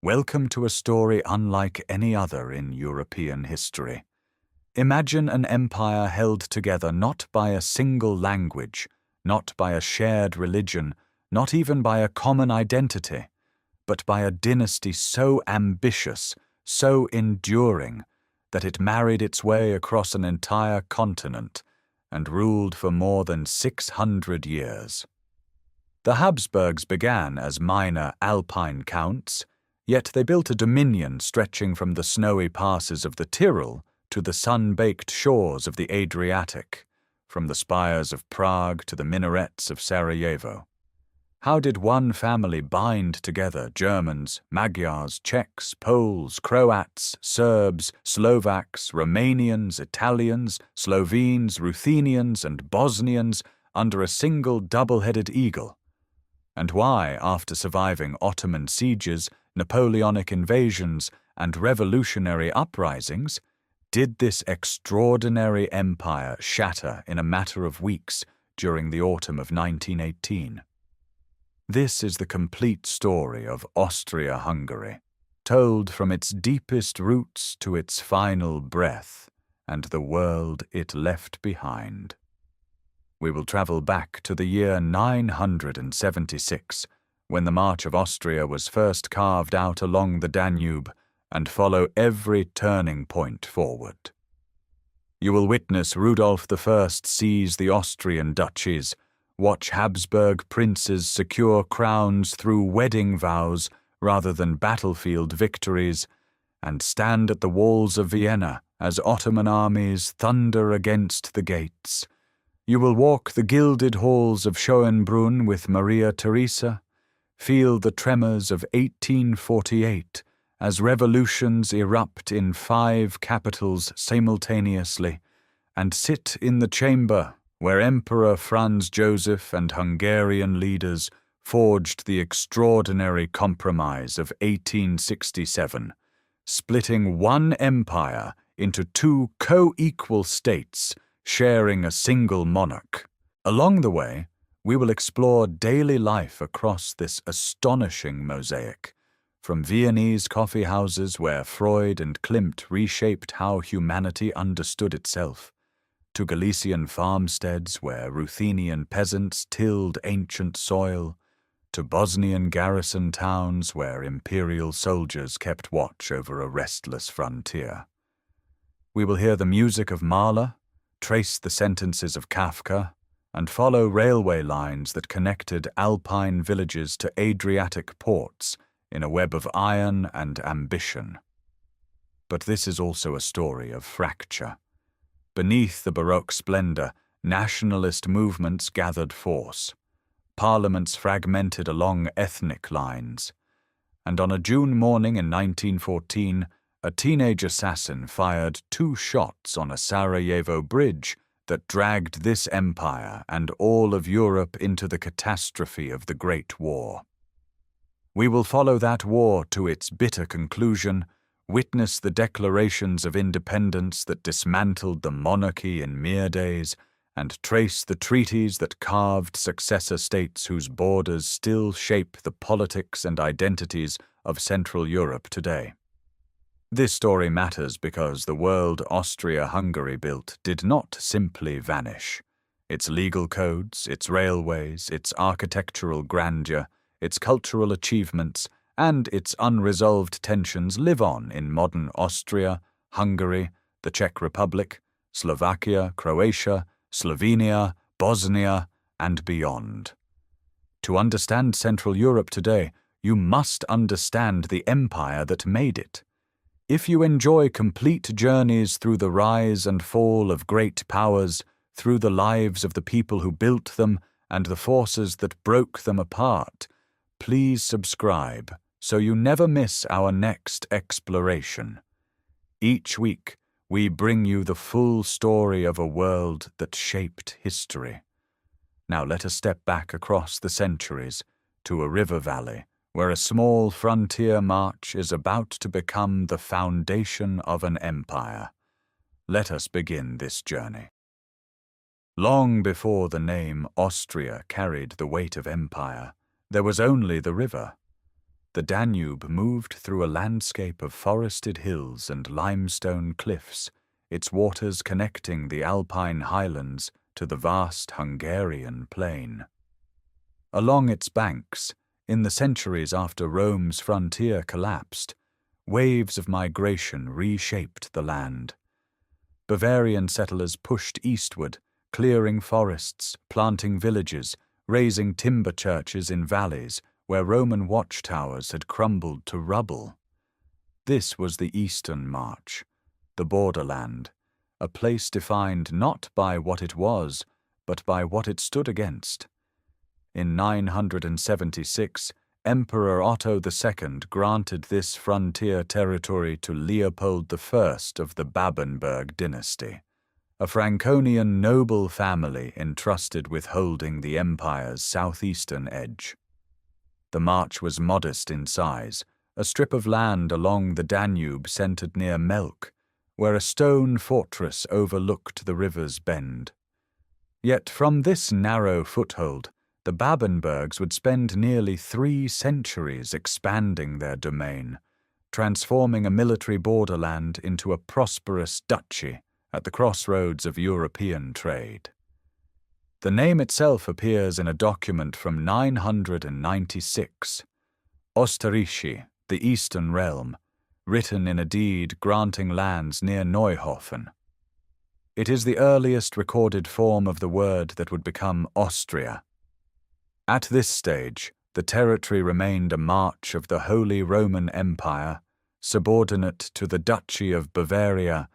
Welcome to a story unlike any other in European history. Imagine an empire held together not by a single language, not by a shared religion, not even by a common identity, but by a dynasty so ambitious, so enduring, that it married its way across an entire continent and ruled for more than 600 years. The Habsburgs began as minor Alpine counts, yet they built a dominion stretching from the snowy passes of the Tyrol to the sun-baked shores of the Adriatic, from the spires of Prague to the minarets of Sarajevo. How did one family bind together Germans, Magyars, Czechs, Poles, Croats, Serbs, Slovaks, Romanians, Italians, Slovenes, Ruthenians, and Bosnians under a single double-headed eagle? And why, after surviving Ottoman sieges, Napoleonic invasions, and revolutionary uprisings, did this extraordinary empire shatter in a matter of weeks during the autumn of 1918? This is the complete story of Austria-Hungary, told from its deepest roots to its final breath, and the world it left behind. We will travel back to the year 976, when the March of Austria was first carved out along the Danube, and follow every turning point forward. You will witness Rudolf I seize the Austrian duchies, watch Habsburg princes secure crowns through wedding vows rather than battlefield victories, and stand at the walls of Vienna as Ottoman armies thunder against the gates. You will walk the gilded halls of Schönbrunn with Maria Theresa, feel the tremors of 1848 as revolutions erupt in 5 capitals simultaneously, and sit in the chamber where Emperor Franz Joseph and Hungarian leaders forged the extraordinary compromise of 1867, splitting one empire into 2 co-equal states sharing a single monarch. Along the way, we will explore daily life across this astonishing mosaic, from Viennese coffee houses where Freud and Klimt reshaped how humanity understood itself, to Galician farmsteads where Ruthenian peasants tilled ancient soil, to Bosnian garrison towns where imperial soldiers kept watch over a restless frontier. We will hear the music of Mahler, trace the sentences of Kafka, and follow railway lines that connected Alpine villages to Adriatic ports in a web of iron and ambition. But this is also a story of fracture. Beneath the Baroque splendor, nationalist movements gathered force. Parliaments fragmented along ethnic lines. And on a June morning in 1914, a teenage assassin fired 2 shots on a Sarajevo bridge that dragged this empire and all of Europe into the catastrophe of the Great War. We will follow that war to its bitter conclusion, witness the declarations of independence that dismantled the monarchy in mere days, and trace the treaties that carved successor states whose borders still shape the politics and identities of Central Europe today. This story matters because the world Austria-Hungary built did not simply vanish. Its legal codes, its railways, its architectural grandeur, its cultural achievements, and its unresolved tensions live on in modern Austria, Hungary, the Czech Republic, Slovakia, Croatia, Slovenia, Bosnia, and beyond. To understand Central Europe today, you must understand the empire that made it. If you enjoy complete journeys through the rise and fall of great powers, through the lives of the people who built them and the forces that broke them apart, please subscribe so you never miss our next exploration. Each week, we bring you the full story of a world that shaped history. Now let us step back across the centuries to a river valley where a small frontier march is about to become the foundation of an empire. Let us begin this journey. Long before the name Austria carried the weight of empire, there was only the river. The Danube moved through a landscape of forested hills and limestone cliffs, its waters connecting the Alpine highlands to the vast Hungarian plain. Along its banks, in the centuries after Rome's frontier collapsed, waves of migration reshaped the land. Bavarian settlers pushed eastward, clearing forests, planting villages, raising timber churches in valleys where Roman watchtowers had crumbled to rubble. This was the Eastern March, the borderland, a place defined not by what it was, but by what it stood against. In 976, Emperor Otto II granted this frontier territory to Leopold I of the Babenberg dynasty, a Franconian noble family entrusted with holding the empire's southeastern edge. The march was modest in size, a strip of land along the Danube centered near Melk, where a stone fortress overlooked the river's bend. Yet from this narrow foothold, the Babenbergs would spend nearly 3 centuries expanding their domain, transforming a military borderland into a prosperous duchy at the crossroads of European trade. The name itself appears in a document from 996, Österreich, the Eastern Realm, written in a deed granting lands near Neuhofen. It is the earliest recorded form of the word that would become Austria. At this stage, the territory remained a march of the Holy Roman Empire, subordinate to the Duchy of Bavaria,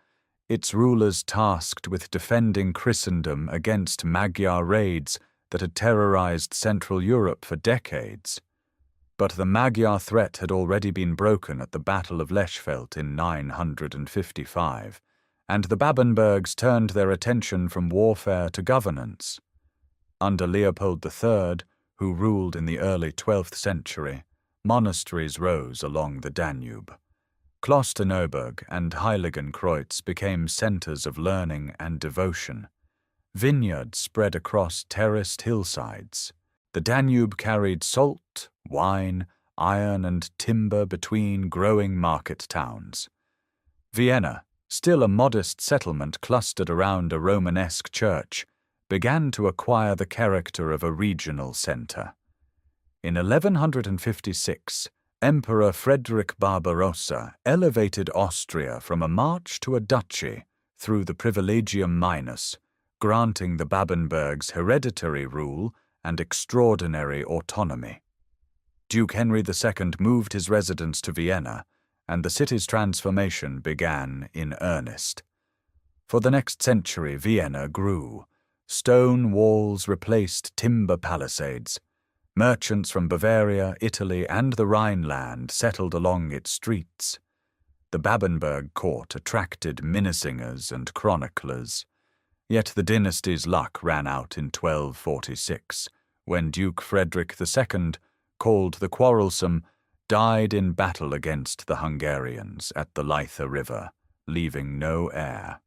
its rulers tasked with defending Christendom against Magyar raids that had terrorized Central Europe for decades. But the Magyar threat had already been broken at the Battle of Lechfeld in 955, and the Babenbergs turned their attention from warfare to governance. Under Leopold III, who ruled in the early 12th century, monasteries rose along the Danube. Klosterneuburg and Heiligenkreuz became centers of learning and devotion. Vineyards spread across terraced hillsides. The Danube carried salt, wine, iron, and timber between growing market towns. Vienna, still a modest settlement clustered around a Romanesque church, began to acquire the character of a regional center. In 1156, Emperor Frederick Barbarossa elevated Austria from a march to a duchy through the Privilegium Minus, granting the Babenbergs hereditary rule and extraordinary autonomy. Duke Henry II moved his residence to Vienna, and the city's transformation began in earnest. For the next century, Vienna grew. Stone walls replaced timber palisades. Merchants from Bavaria, Italy, and the Rhineland settled along its streets. The Babenberg court attracted minnesingers and chroniclers. Yet the dynasty's luck ran out in 1246, when Duke Frederick II, called the Quarrelsome, died in battle against the Hungarians at the Leitha River, leaving no heir.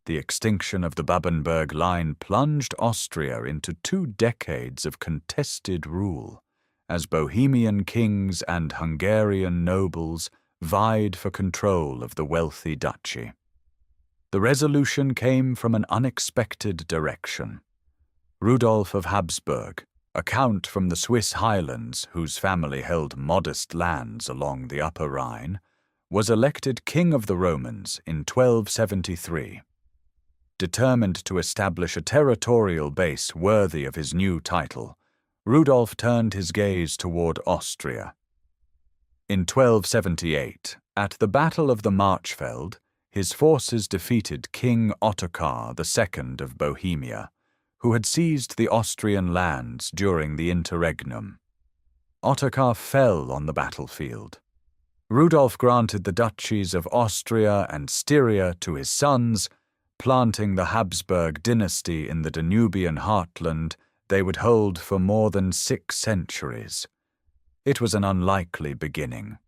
The extinction of the Babenberg line plunged Austria into 2 decades of contested rule, as Bohemian kings and Hungarian nobles vied for control of the wealthy duchy. The resolution came from an unexpected direction. Rudolf of Habsburg, a count from the Swiss highlands whose family held modest lands along the Upper Rhine, was elected King of the Romans in 1273. Determined to establish a territorial base worthy of his new title, Rudolf turned his gaze toward Austria. In 1278, at the Battle of the Marchfeld, his forces defeated King Ottokar II of Bohemia, who had seized the Austrian lands during the interregnum. Ottokar fell on the battlefield. Rudolf granted the duchies of Austria and Styria to his sons, planting the Habsburg dynasty in the Danubian heartland they would hold for more than 6 centuries. It was an unlikely beginning.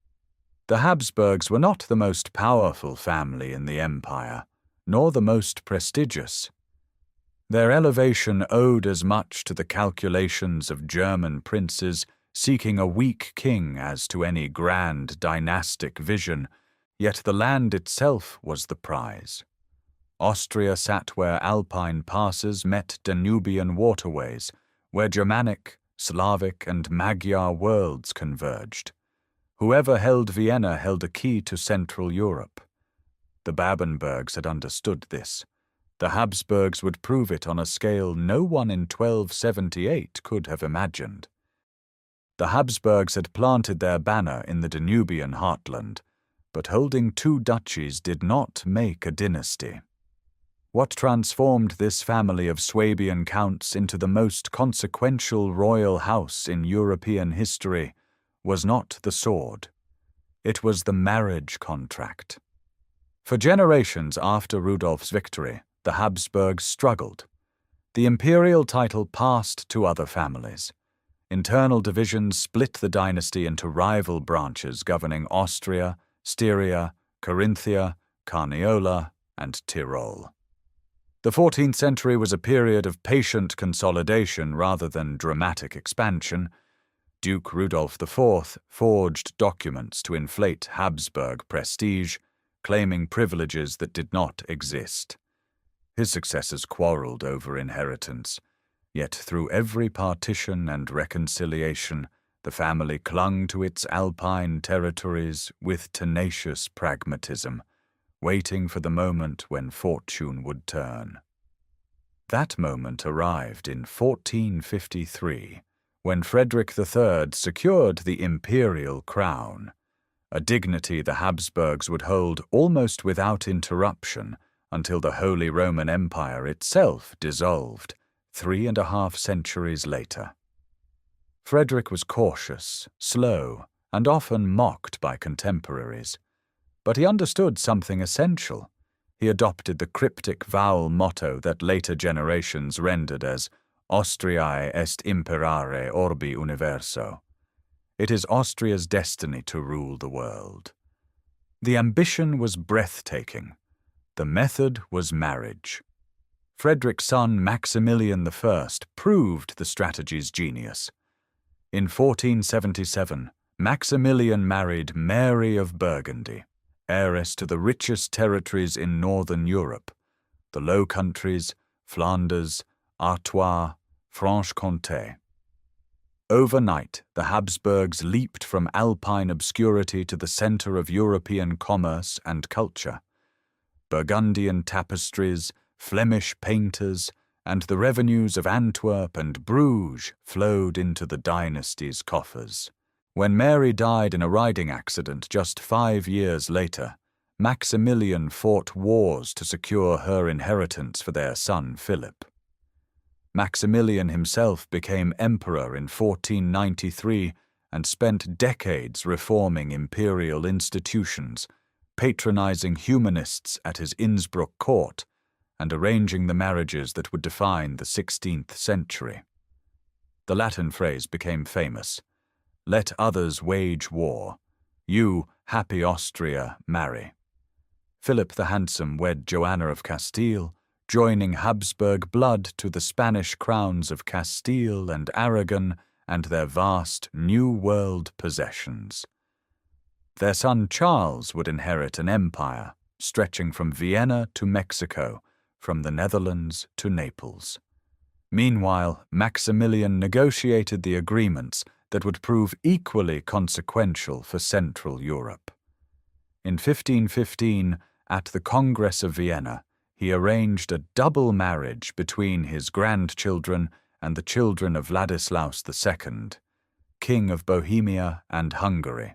The Habsburgs were not the most powerful family in the empire, nor the most prestigious. Their elevation owed as much to the calculations of German princes seeking a weak king as to any grand dynastic vision, yet the land itself was the prize. Austria sat where Alpine passes met Danubian waterways, where Germanic, Slavic, and Magyar worlds converged. Whoever held Vienna held a key to Central Europe. The Babenbergs had understood this. The Habsburgs would prove it on a scale no one in 1278 could have imagined. The Habsburgs had planted their banner in the Danubian heartland, but holding two duchies did not make a dynasty. What transformed this family of Swabian counts into the most consequential royal house in European history was not the sword. It was the marriage contract. For generations after Rudolf's victory, the Habsburgs struggled. The imperial title passed to other families. Internal divisions split the dynasty into rival branches governing Austria, Styria, Carinthia, Carniola, and Tyrol. The 14th century was a period of patient consolidation rather than dramatic expansion. Duke Rudolf IV forged documents to inflate Habsburg prestige, claiming privileges that did not exist. His successors quarreled over inheritance, yet through every partition and reconciliation, the family clung to its Alpine territories with tenacious pragmatism, waiting for the moment when fortune would turn. That moment arrived in 1453, when Frederick III secured the imperial crown, a dignity the Habsburgs would hold almost without interruption until the Holy Roman Empire itself dissolved 3.5 centuries later. Frederick was cautious, slow, and often mocked by contemporaries. But he understood something essential. He adopted the cryptic vowel motto that later generations rendered as Austriae est imperare orbi universo. It is Austria's destiny to rule the world. The ambition was breathtaking. The method was marriage. Frederick's son Maximilian I proved the strategy's genius. In 1477, Maximilian married Mary of Burgundy, heiress to the richest territories in northern Europe, the Low Countries, Flanders, Artois, Franche-Comté. Overnight, the Habsburgs leaped from Alpine obscurity to the center of European commerce and culture. Burgundian tapestries, Flemish painters, and the revenues of Antwerp and Bruges flowed into the dynasty's coffers. When Mary died in a riding accident just 5 years later, Maximilian fought wars to secure her inheritance for their son Philip. Maximilian himself became emperor in 1493 and spent decades reforming imperial institutions, patronizing humanists at his Innsbruck court, and arranging the marriages that would define the 16th century. The Latin phrase became famous: "Let others wage war. You, happy Austria, marry." Philip the Handsome wed Joanna of Castile, joining Habsburg blood to the Spanish crowns of Castile and Aragon and their vast New World possessions. Their son Charles would inherit an empire stretching from Vienna to Mexico, from the Netherlands to Naples. Meanwhile, Maximilian negotiated the agreements that would prove equally consequential for Central Europe. In 1515, at the Congress of Vienna, he arranged a double marriage between his grandchildren and the children of Ladislaus II, King of Bohemia and Hungary.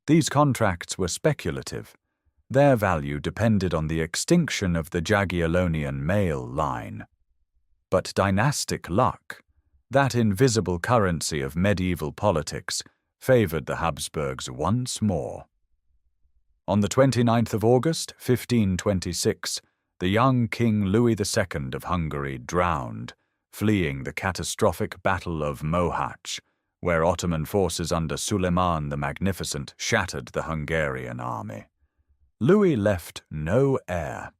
These contracts were speculative. Their value depended on the extinction of the Jagiellonian male line. But dynastic luck, that invisible currency of medieval politics, favored the Habsburgs once more. On the 29th of August, 1526, the young King Louis II of Hungary drowned, fleeing the catastrophic Battle of Mohacs, where Ottoman forces under Suleiman the Magnificent shattered the Hungarian army. Louis left no heir.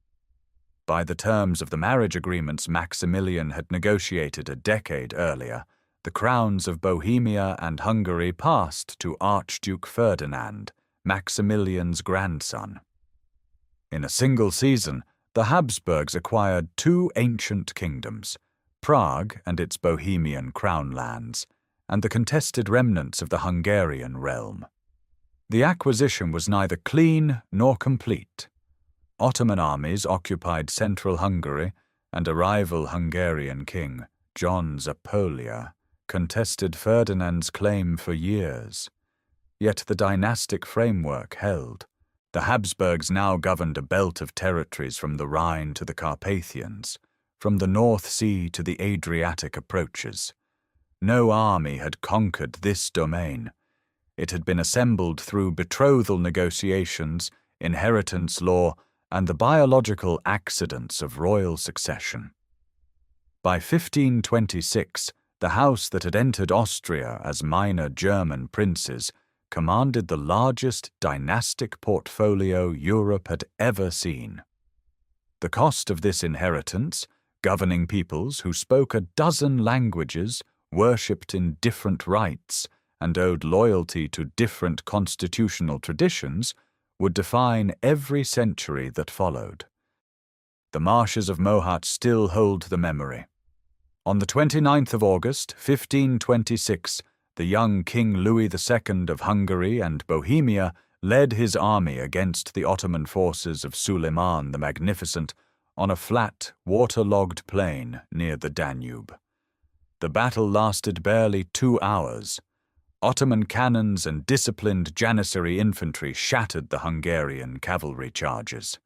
By the terms of the marriage agreements Maximilian had negotiated a decade earlier, the the crowns of Bohemia and Hungary passed to Archduke Ferdinand, Maximilian's grandson. In a single season, the Habsburgs acquired two ancient kingdoms, Prague and its Bohemian crown lands, and the contested remnants of the Hungarian realm. The acquisition was neither clean nor complete. Ottoman armies occupied central Hungary, and a rival Hungarian king, John Zapolia, contested Ferdinand's claim for years. Yet the dynastic framework held. The Habsburgs now governed a belt of territories from the Rhine to the Carpathians, from the North Sea to the Adriatic approaches. No army had conquered this domain. It had been assembled through betrothal negotiations, inheritance law, and the biological accidents of royal succession. By 1526, the house that had entered Austria as minor German princes commanded the largest dynastic portfolio Europe had ever seen. The cost of this inheritance, governing peoples who spoke a dozen languages, worshipped in different rites, and owed loyalty to different constitutional traditions, would define every century that followed. The marshes of Mohat still hold the memory. On the 29th of August, 1526, the young King Louis II of Hungary and Bohemia led his army against the Ottoman forces of Suleiman the Magnificent on a flat, waterlogged plain near the Danube. The battle lasted barely 2 hours. Ottoman cannons and disciplined Janissary infantry shattered the Hungarian cavalry charges.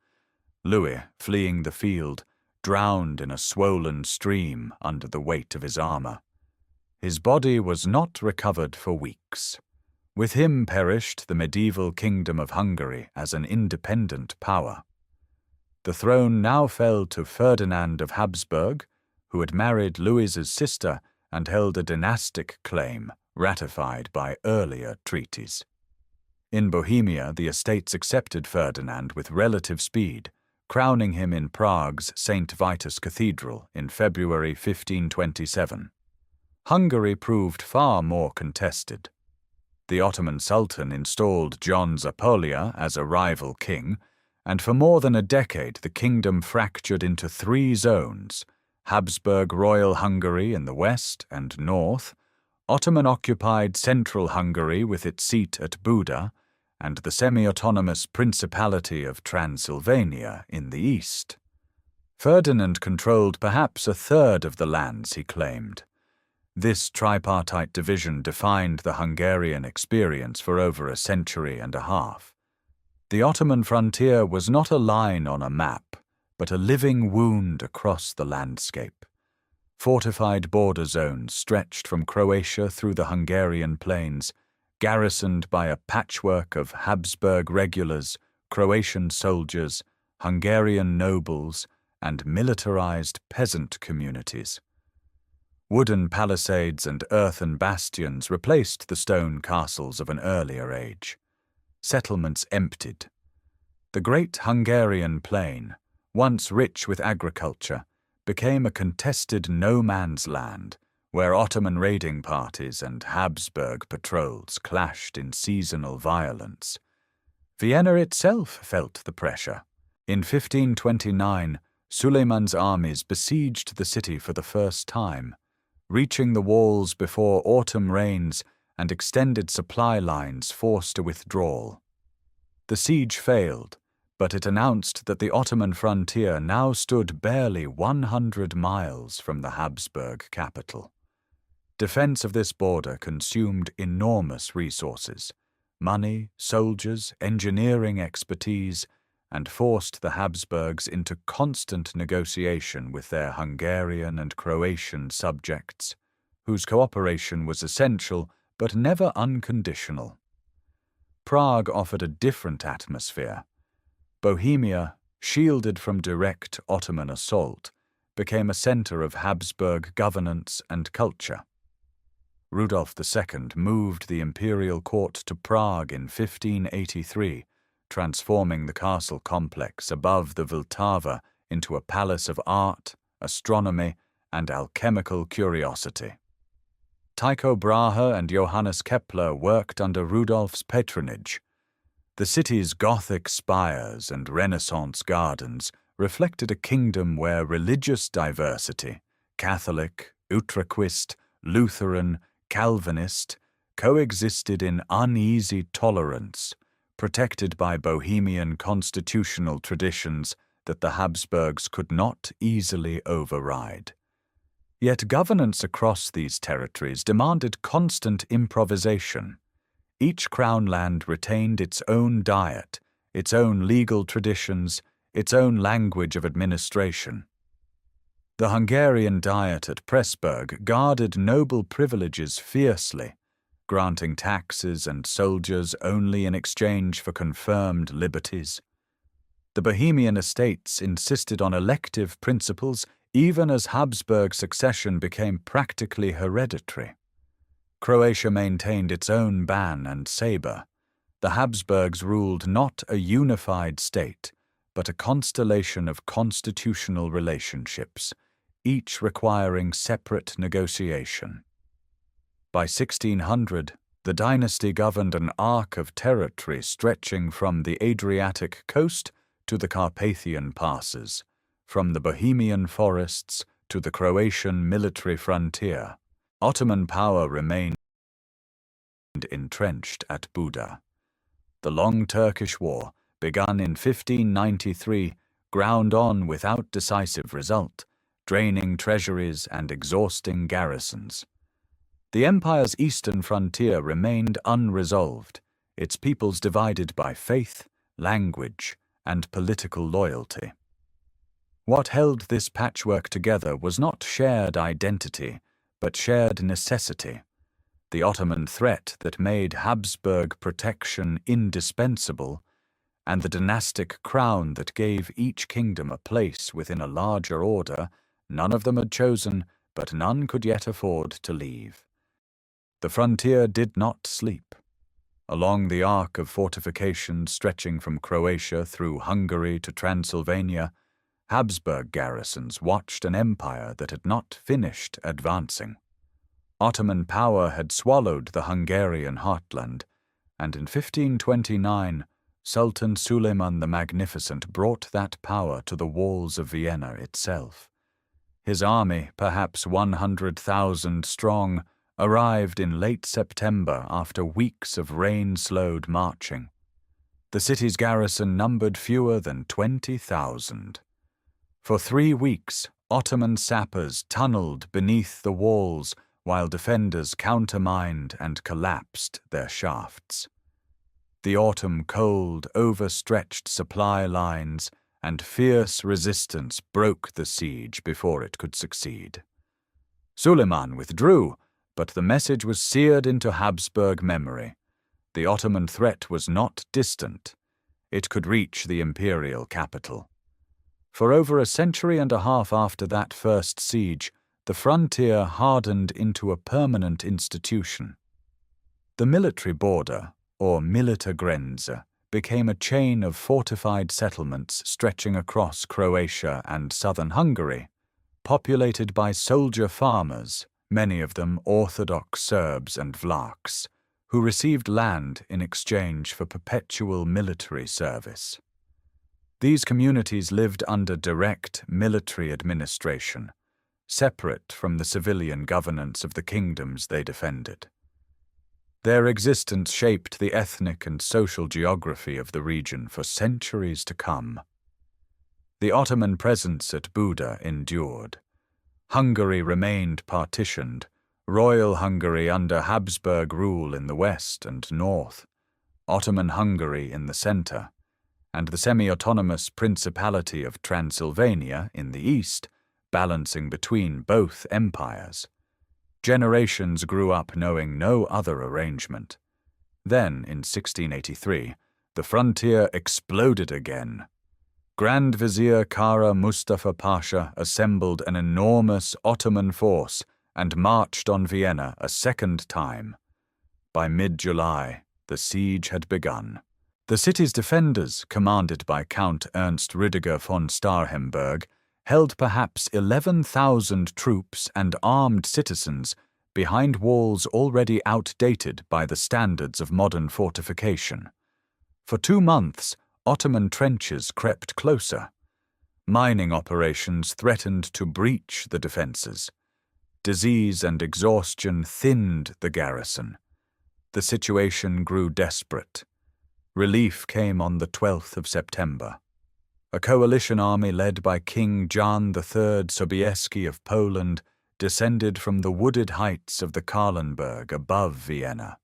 Louis, fleeing the field, drowned in a swollen stream under the weight of his armor. His body was not recovered for weeks. With him perished the medieval kingdom of Hungary as an independent power. The throne now fell to Ferdinand of Habsburg, who had married Louis's sister and held a dynastic claim ratified by earlier treaties. In Bohemia, the estates accepted Ferdinand with relative speed, crowning him in Prague's St. Vitus Cathedral in February 1527. Hungary proved far more contested. The Ottoman Sultan installed John Zapolia as a rival king, and for more than a decade the kingdom fractured into 3 zones: Habsburg Royal Hungary in the west and north, Ottoman-occupied Central Hungary with its seat at Buda, and the semi-autonomous Principality of Transylvania in the east. Ferdinand controlled perhaps a third of the lands he claimed. This tripartite division defined the Hungarian experience for over a century and a half. The Ottoman frontier was not a line on a map, but a living wound across the landscape. Fortified border zones stretched from Croatia through the Hungarian plains, garrisoned by a patchwork of Habsburg regulars, Croatian soldiers, Hungarian nobles, and militarized peasant communities. Wooden palisades and earthen bastions replaced the stone castles of an earlier age. Settlements emptied. The great Hungarian plain, once rich with agriculture, became a contested no-man's land where Ottoman raiding parties and Habsburg patrols clashed in seasonal violence. Vienna itself felt the pressure. In 1529, Suleiman's armies besieged the city for the first time, reaching the walls before autumn rains and extended supply lines forced a withdrawal. The siege failed, but it announced that the Ottoman frontier now stood barely 100 miles from the Habsburg capital. Defense of this border consumed enormous resources: money, soldiers, engineering expertise, and forced the Habsburgs into constant negotiation with their Hungarian and Croatian subjects, whose cooperation was essential but never unconditional. Prague offered a different atmosphere. Bohemia, shielded from direct Ottoman assault, became a center of Habsburg governance and culture. Rudolf II moved the imperial court to Prague in 1583, transforming the castle complex above the Vltava into a palace of art, astronomy, and alchemical curiosity. Tycho Brahe and Johannes Kepler worked under Rudolf's patronage. The city's Gothic spires and Renaissance gardens reflected a kingdom where religious diversity, Catholic, Utraquist, Lutheran, Calvinist, coexisted in uneasy tolerance, protected by Bohemian constitutional traditions that the Habsburgs could not easily override. Yet governance across these territories demanded constant improvisation. Each crown land retained its own diet, its own legal traditions, its own language of administration. The Hungarian Diet at Pressburg guarded noble privileges fiercely, granting taxes and soldiers only in exchange for confirmed liberties. The Bohemian estates insisted on elective principles even as Habsburg succession became practically hereditary. Croatia maintained its own ban and sabre. The Habsburgs ruled not a unified state, but a constellation of constitutional relationships, each requiring separate negotiation. By 1600, the dynasty governed an arc of territory stretching from the Adriatic coast to the Carpathian passes, from the Bohemian forests to the Croatian military frontier. Ottoman power remained entrenched at Buda. The long Turkish War, begun in 1593, ground on without decisive result, draining treasuries and exhausting garrisons. The empire's eastern frontier remained unresolved, its peoples divided by faith, language, and political loyalty. What held this patchwork together was not shared identity, but shared necessity, the Ottoman threat that made Habsburg protection indispensable, and the dynastic crown that gave each kingdom a place within a larger order none of them had chosen, but none could yet afford to leave. The frontier did not sleep. Along the arc of fortifications stretching from Croatia through Hungary to Transylvania, Habsburg garrisons watched an empire that had not finished advancing. Ottoman power had swallowed the Hungarian heartland, and in 1529, Sultan Suleiman the Magnificent brought that power to the walls of Vienna itself. His army, perhaps 100,000 strong, arrived in late September after weeks of rain-slowed marching. The city's garrison numbered fewer than 20,000. For 3 weeks, Ottoman sappers tunneled beneath the walls while defenders countermined and collapsed their shafts. The autumn cold overstretched supply lines, and fierce resistance broke the siege before it could succeed. Suleiman withdrew, but the message was seared into Habsburg memory. The Ottoman threat was not distant. It could reach the imperial capital. For over a century and a half after that first siege, the frontier hardened into a permanent institution. The military border, or Militärgrenze, became a chain of fortified settlements stretching across Croatia and southern Hungary, populated by soldier farmers, many of them Orthodox Serbs and Vlachs, who received land in exchange for perpetual military service. These communities lived under direct military administration, separate from the civilian governance of the kingdoms they defended. Their existence shaped the ethnic and social geography of the region for centuries to come. The Ottoman presence at Buda endured. Hungary remained partitioned, Royal Hungary under Habsburg rule in the west and north, Ottoman Hungary in the center, and the semi-autonomous Principality of Transylvania in the east, balancing between both empires. Generations grew up knowing no other arrangement. Then, in 1683, the frontier exploded again. Grand Vizier Kara Mustafa Pasha assembled an enormous Ottoman force and marched on Vienna a second time. By mid-July, the siege had begun. The city's defenders, commanded by Count Ernst Rüdiger von Starhemberg, held perhaps 11,000 troops and armed citizens behind walls already outdated by the standards of modern fortification. For 2 months, Ottoman trenches crept closer. Mining operations threatened to breach the defences. Disease and exhaustion thinned the garrison. The situation grew desperate. Relief came on the 12th of September. A coalition army led by King Jan III Sobieski of Poland descended from the wooded heights of the Kahlenberg above Vienna.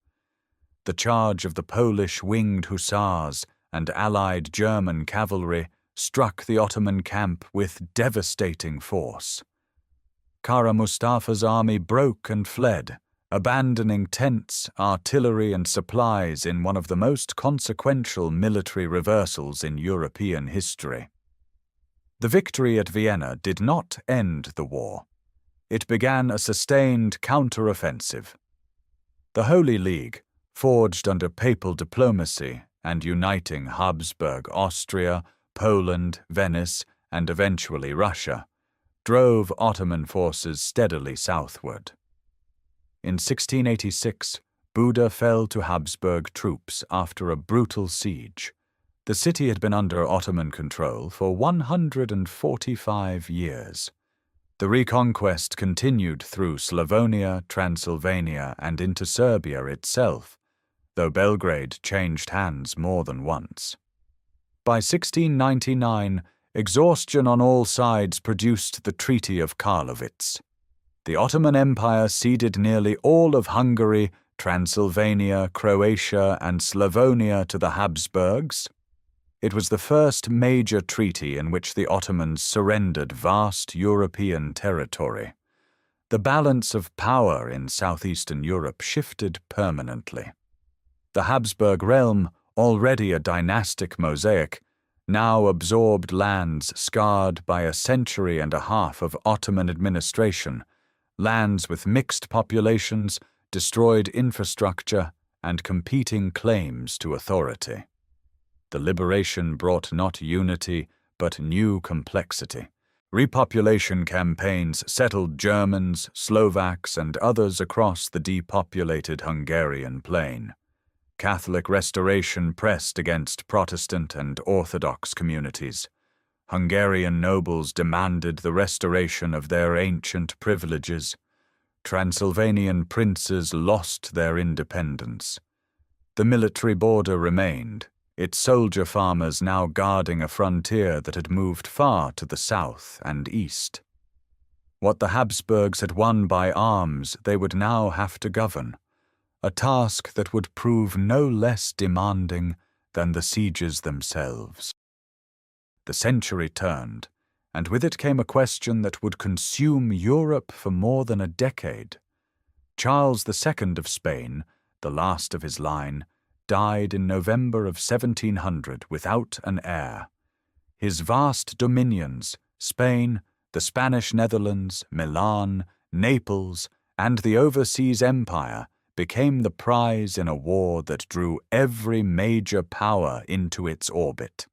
The charge of the Polish winged hussars and allied German cavalry struck the Ottoman camp with devastating force. Kara Mustafa's army broke and fled, abandoning tents, artillery, and supplies in one of the most consequential military reversals in European history. The victory at Vienna did not end the war. It began a sustained counter-offensive. The Holy League, forged under papal diplomacy and uniting Habsburg, Austria, Poland, Venice, and eventually Russia, drove Ottoman forces steadily southward. In 1686, Buda fell to Habsburg troops after a brutal siege. The city had been under Ottoman control for 145 years. The reconquest continued through Slavonia, Transylvania, and into Serbia itself, though Belgrade changed hands more than once. By 1699, exhaustion on all sides produced the Treaty of Karlowitz. The Ottoman Empire ceded nearly all of Hungary, Transylvania, Croatia, and Slavonia to the Habsburgs. It was the first major treaty in which the Ottomans surrendered vast European territory. The balance of power in southeastern Europe shifted permanently. The Habsburg realm, already a dynastic mosaic, now absorbed lands scarred by a century and a half of Ottoman administration, lands with mixed populations, destroyed infrastructure, and competing claims to authority. The liberation brought not unity, but new complexity. Repopulation campaigns settled Germans, Slovaks, and others across the depopulated Hungarian plain. Catholic restoration pressed against Protestant and Orthodox communities. Hungarian nobles demanded the restoration of their ancient privileges. Transylvanian princes lost their independence. The military border remained, its soldier farmers now guarding a frontier that had moved far to the south and east. What the Habsburgs had won by arms they would now have to govern, a task that would prove no less demanding than the sieges themselves. The century turned, and with it came a question that would consume Europe for more than a decade. Charles II of Spain, the last of his line, died in November of 1700 without an heir. His vast dominions, Spain, the Spanish Netherlands, Milan, Naples, and the overseas empire, became the prize in a war that drew every major power into its orbit.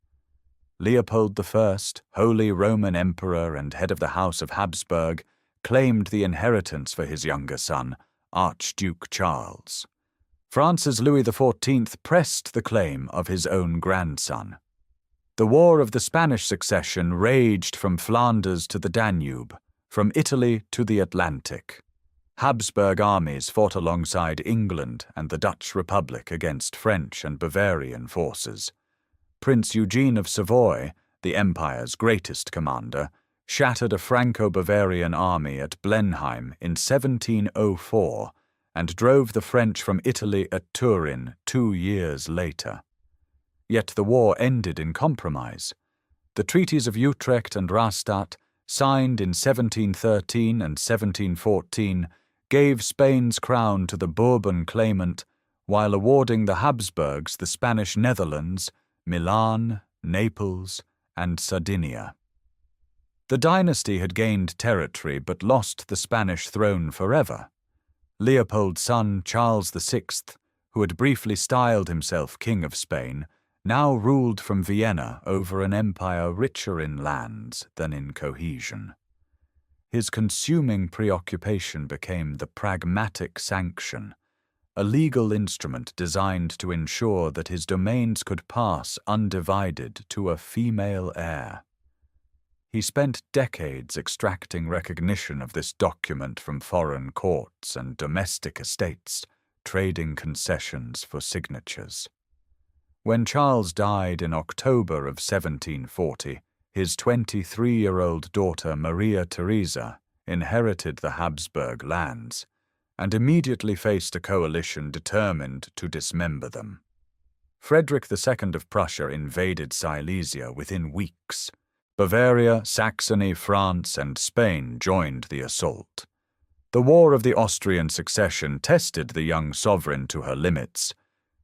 Leopold I, Holy Roman Emperor and head of the House of Habsburg, claimed the inheritance for his younger son, Archduke Charles. France's Louis XIV pressed the claim of his own grandson. The War of the Spanish Succession raged from Flanders to the Danube, from Italy to the Atlantic. Habsburg armies fought alongside England and the Dutch Republic against French and Bavarian forces. Prince Eugene of Savoy, the empire's greatest commander, shattered a Franco-Bavarian army at Blenheim in 1704 and drove the French from Italy at Turin 2 years later. Yet the war ended in compromise. The treaties of Utrecht and Rastatt, signed in 1713 and 1714, gave Spain's crown to the Bourbon claimant, while awarding the Habsburgs the Spanish Netherlands, Milan, Naples, and Sardinia. The dynasty had gained territory but lost the Spanish throne forever. Leopold's son, Charles VI, who had briefly styled himself King of Spain, now ruled from Vienna over an empire richer in lands than in cohesion. his consuming preoccupation became the pragmatic sanction, a legal instrument designed to ensure that his domains could pass undivided to a female heir. He spent decades extracting recognition of this document from foreign courts and domestic estates, trading concessions for signatures. When Charles died in October of 1740, his 23-year-old daughter Maria Theresa inherited the Habsburg lands and immediately faced a coalition determined to dismember them. Frederick II of Prussia invaded Silesia within weeks. Bavaria, Saxony, France, and Spain joined the assault. The War of the Austrian Succession tested the young sovereign to her limits.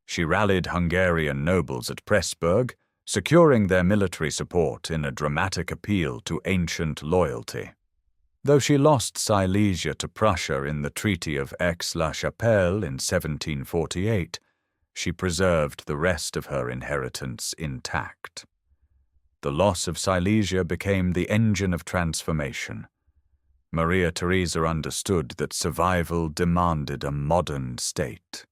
She rallied Hungarian nobles at Pressburg, securing their military support in a dramatic appeal to ancient loyalty. Though she lost Silesia to Prussia in the Treaty of Aix-la-Chapelle in 1748, she preserved the rest of her inheritance intact. The loss of Silesia became the engine of transformation. Maria Theresa understood that survival demanded a modern state.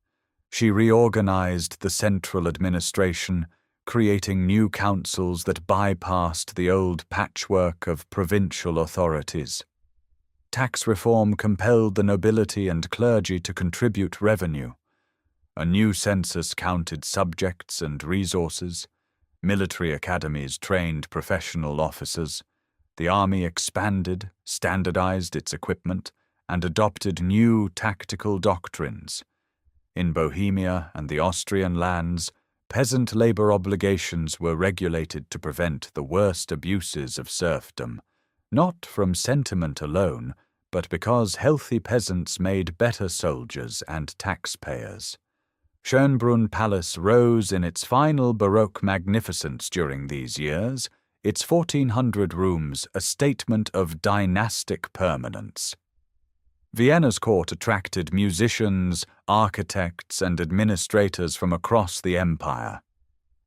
She reorganized the central administration, creating new councils that bypassed the old patchwork of provincial authorities. Tax reform compelled the nobility and clergy to contribute revenue. A new census counted subjects and resources. Military academies trained professional officers. The army expanded, standardized its equipment, and adopted new tactical doctrines. In Bohemia and the Austrian lands, peasant labor obligations were regulated to prevent the worst abuses of serfdom, not from sentiment alone, but because healthy peasants made better soldiers and taxpayers. Schönbrunn Palace rose in its final Baroque magnificence during these years, its 1,400 rooms a statement of dynastic permanence. Vienna's court attracted musicians, architects, and administrators from across the empire.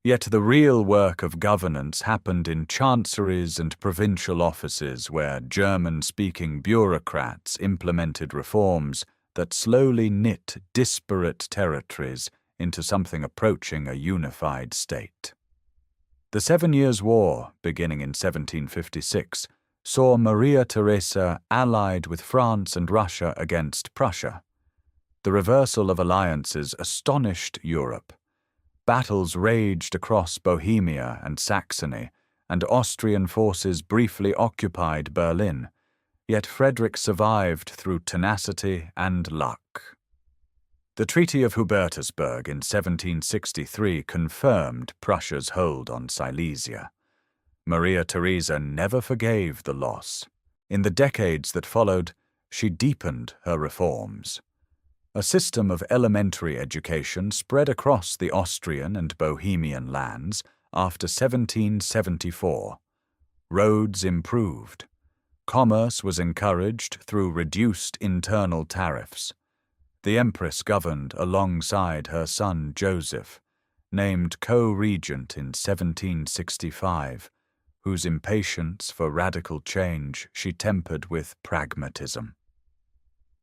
Yet the real work of governance happened in chanceries and provincial offices where German-speaking bureaucrats implemented reforms that slowly knit disparate territories into something approaching a unified state. The 7 Years' War, beginning in 1756, saw Maria Theresa allied with France and Russia against Prussia. The reversal of alliances astonished Europe. Battles raged across Bohemia and Saxony, and Austrian forces briefly occupied Berlin. Yet Frederick survived through tenacity and luck. The Treaty of Hubertusburg in 1763 confirmed Prussia's hold on Silesia. Maria Theresa never forgave the loss. In the decades that followed, she deepened her reforms. A system of elementary education spread across the Austrian and Bohemian lands after 1774. Roads improved. Commerce was encouraged through reduced internal tariffs. The Empress governed alongside her son Joseph, named co-regent in 1765, whose impatience for radical change she tempered with pragmatism.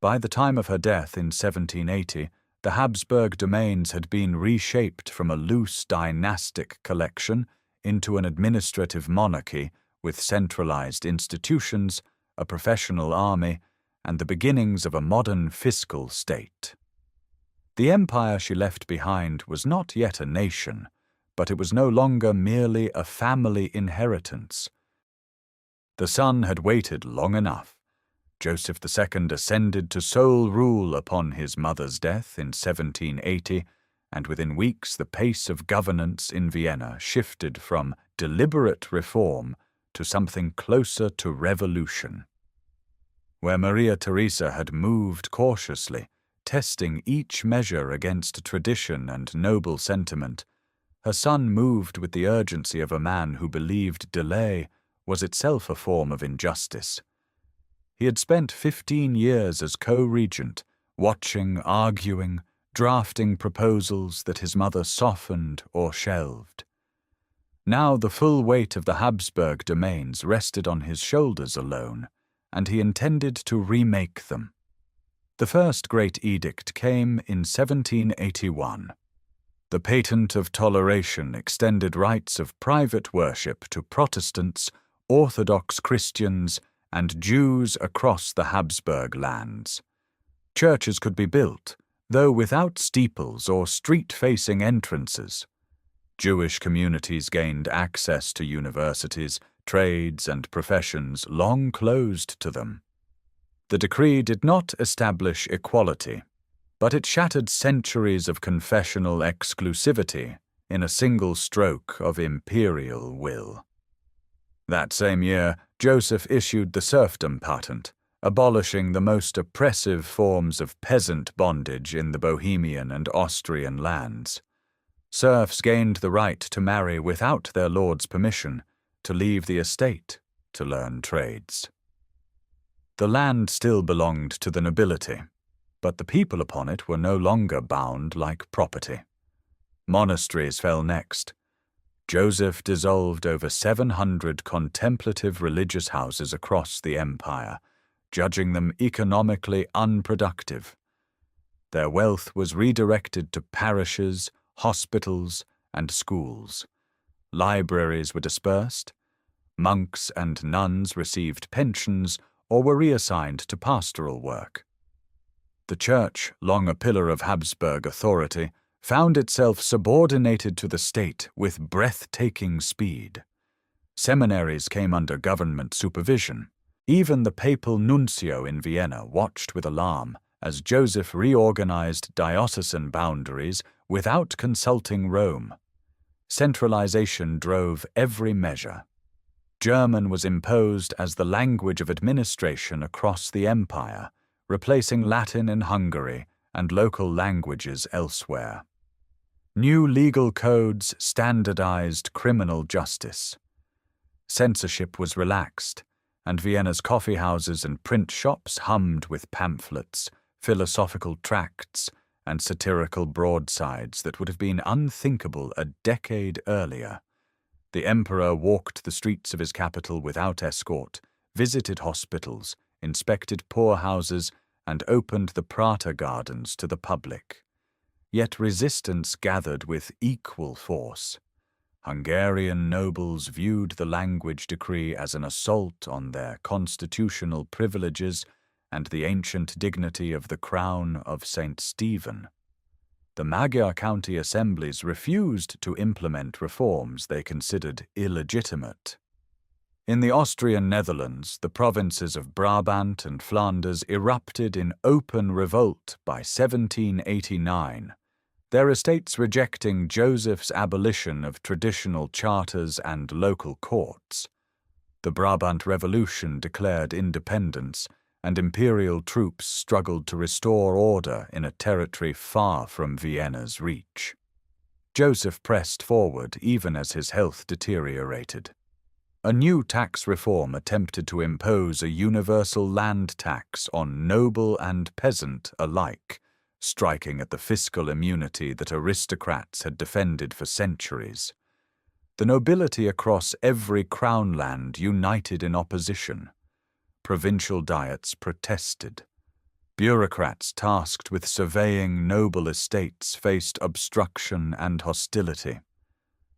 By the time of her death in 1780, the Habsburg domains had been reshaped from a loose dynastic collection into an administrative monarchy with centralized institutions, a professional army, and the beginnings of a modern fiscal state. The empire she left behind was not yet a nation, but it was no longer merely a family inheritance. The son had waited long enough. Joseph II ascended to sole rule upon his mother's death in 1780, and within weeks the pace of governance in Vienna shifted from deliberate reform to something closer to revolution. Where Maria Theresa had moved cautiously, testing each measure against tradition and noble sentiment, her son moved with the urgency of a man who believed delay was itself a form of injustice. He had spent 15 years as co-regent, watching, arguing, drafting proposals that his mother softened or shelved. Now the full weight of the Habsburg domains rested on his shoulders alone, and he intended to remake them. The first great edict came in 1781. The Patent of Toleration extended rights of private worship to Protestants, Orthodox Christians, and Jews across the Habsburg lands. Churches could be built, though without steeples or street-facing entrances. Jewish communities gained access to universities, trades, and professions long closed to them. The decree did not establish equality, but it shattered centuries of confessional exclusivity in a single stroke of imperial will. That same year, Joseph issued the serfdom patent, abolishing the most oppressive forms of peasant bondage in the Bohemian and Austrian lands. Serfs gained the right to marry without their lord's permission, to leave the estate, to learn trades. The land still belonged to the nobility, but the people upon it were no longer bound like property. Monasteries fell next. Joseph dissolved over 700 contemplative religious houses across the empire, judging them economically unproductive. Their wealth was redirected to parishes, hospitals, and schools. Libraries were dispersed. Monks and nuns received pensions or were reassigned to pastoral work. The Church, long a pillar of Habsburg authority, found itself subordinated to the state with breathtaking speed. Seminaries came under government supervision. Even the papal nuncio in Vienna watched with alarm as Joseph reorganized diocesan boundaries without consulting Rome. Centralization drove every measure. German was imposed as the language of administration across the empire, replacing Latin in Hungary and local languages elsewhere. New legal codes standardized criminal justice. Censorship was relaxed, and Vienna's coffeehouses and print shops hummed with pamphlets, philosophical tracts, and satirical broadsides that would have been unthinkable a decade earlier. The emperor walked the streets of his capital without escort, visited hospitals, inspected poorhouses, and opened the Prater Gardens to the public. Yet resistance gathered with equal force. Hungarian nobles viewed the language decree as an assault on their constitutional privileges and the ancient dignity of the crown of St. Stephen. The Magyar county assemblies refused to implement reforms they considered illegitimate. In the Austrian Netherlands, the provinces of Brabant and Flanders erupted in open revolt by 1789, their estates rejecting Joseph's abolition of traditional charters and local courts. The Brabant Revolution declared independence, and imperial troops struggled to restore order in a territory far from Vienna's reach. Joseph pressed forward even as his health deteriorated. A new tax reform attempted to impose a universal land tax on noble and peasant alike, striking at the fiscal immunity that aristocrats had defended for centuries. The nobility across every crown land united in opposition. Provincial diets protested. Bureaucrats tasked with surveying noble estates faced obstruction and hostility.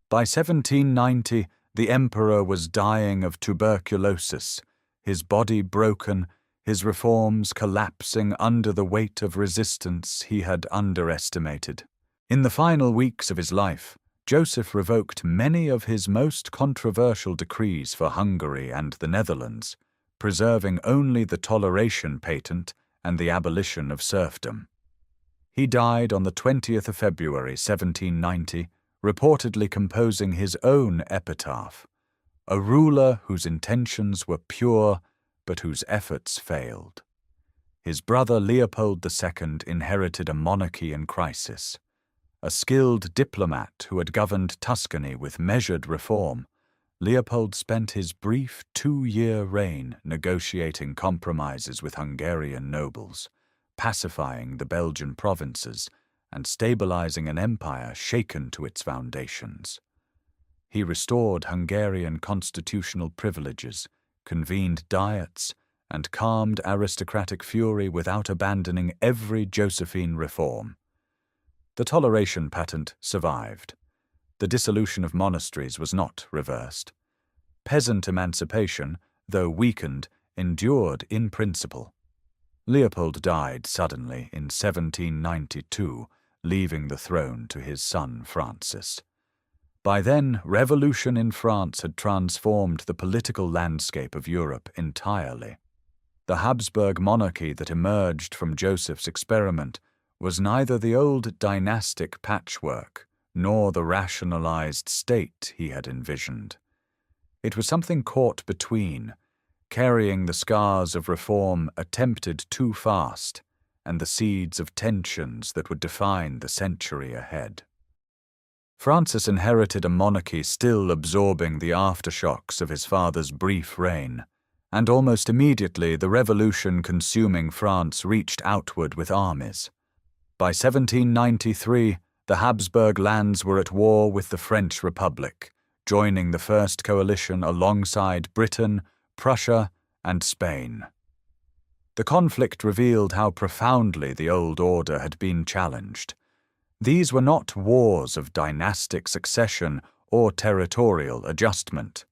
By 1790, the emperor was dying of tuberculosis, his body broken, his reforms collapsing under the weight of resistance he had underestimated. In the final weeks of his life, Joseph revoked many of his most controversial decrees for Hungary and the Netherlands, preserving only the toleration patent and the abolition of serfdom. He died on the 20th of February 1790, reportedly composing his own epitaph, a ruler whose intentions were pure but whose efforts failed. His brother Leopold II inherited a monarchy in crisis. A skilled diplomat who had governed Tuscany with measured reform, Leopold spent his brief 2-year reign negotiating compromises with Hungarian nobles, pacifying the Belgian provinces, and stabilizing an empire shaken to its foundations. He restored Hungarian constitutional privileges, convened diets, and calmed aristocratic fury without abandoning every Josephine reform. The toleration patent survived. The dissolution of monasteries was not reversed. Peasant emancipation, though weakened, endured in principle. Leopold died suddenly in 1792, leaving the throne to his son Francis. By then, revolution in France had transformed the political landscape of Europe entirely. The Habsburg monarchy that emerged from Joseph's experiment was neither the old dynastic patchwork nor the rationalized state he had envisioned. It was something caught between, carrying the scars of reform attempted too fast and the seeds of tensions that would define the century ahead. Francis inherited a monarchy still absorbing the aftershocks of his father's brief reign, and almost immediately the revolution consuming France reached outward with armies. By 1793, the Habsburg lands were at war with the French Republic, joining the First Coalition alongside Britain, Prussia, and Spain. The conflict revealed how profoundly the old order had been challenged. These were not wars of dynastic succession or territorial adjustment.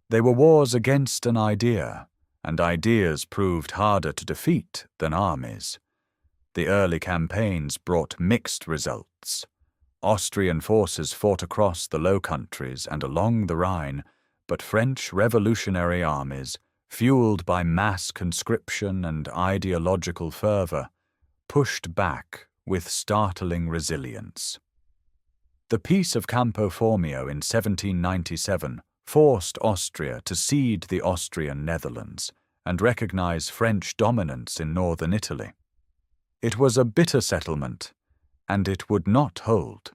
They were wars against an idea, and ideas proved harder to defeat than armies. The early campaigns brought mixed results. Austrian forces fought across the Low Countries and along the Rhine, but French revolutionary armies, fueled by mass conscription and ideological fervor, pushed back with startling resilience. The Peace of Campo Formio in 1797 forced Austria to cede the Austrian Netherlands and recognize French dominance in northern Italy. It was a bitter settlement, and it would not hold.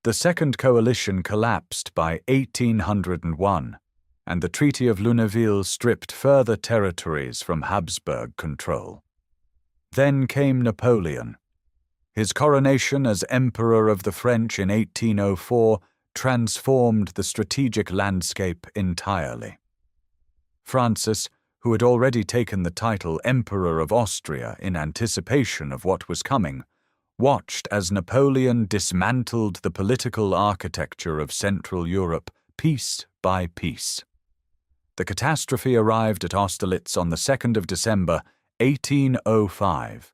The Second Coalition collapsed by 1801, and the Treaty of Lunéville stripped further territories from Habsburg control. Then came Napoleon. His coronation as Emperor of the French in 1804 transformed the strategic landscape entirely. Francis, who had already taken the title Emperor of Austria in anticipation of what was coming, watched as Napoleon dismantled the political architecture of Central Europe piece by piece. The catastrophe arrived at Austerlitz on the 2nd of December, 1805.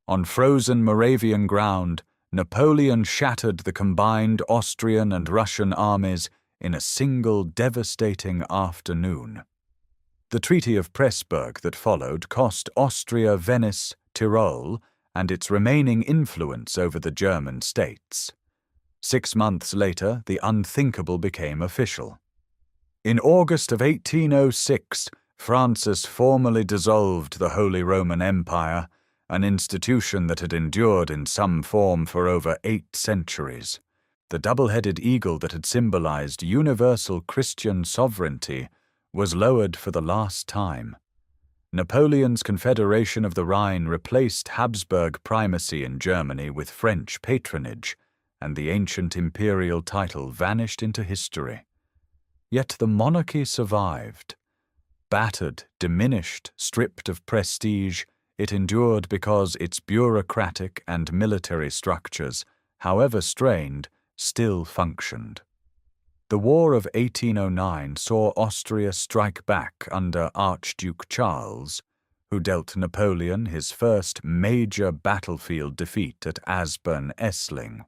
On frozen Moravian ground, Napoleon shattered the combined Austrian and Russian armies in a single devastating afternoon. The Treaty of Pressburg that followed cost Austria Venice, Tyrol, and its remaining influence over the German states. 6 months later, the unthinkable became official. In August of 1806, Francis formally dissolved the Holy Roman Empire, an institution that had endured in some form for over 8 centuries. The double-headed eagle that had symbolized universal Christian sovereignty was lowered for the last time. Napoleon's Confederation of the Rhine replaced Habsburg primacy in Germany with French patronage, and the ancient imperial title vanished into history. Yet the monarchy survived. Battered, diminished, stripped of prestige, it endured because its bureaucratic and military structures, however strained, still functioned. The War of 1809 saw Austria strike back under Archduke Charles, who dealt Napoleon his first major battlefield defeat at Aspern-Essling.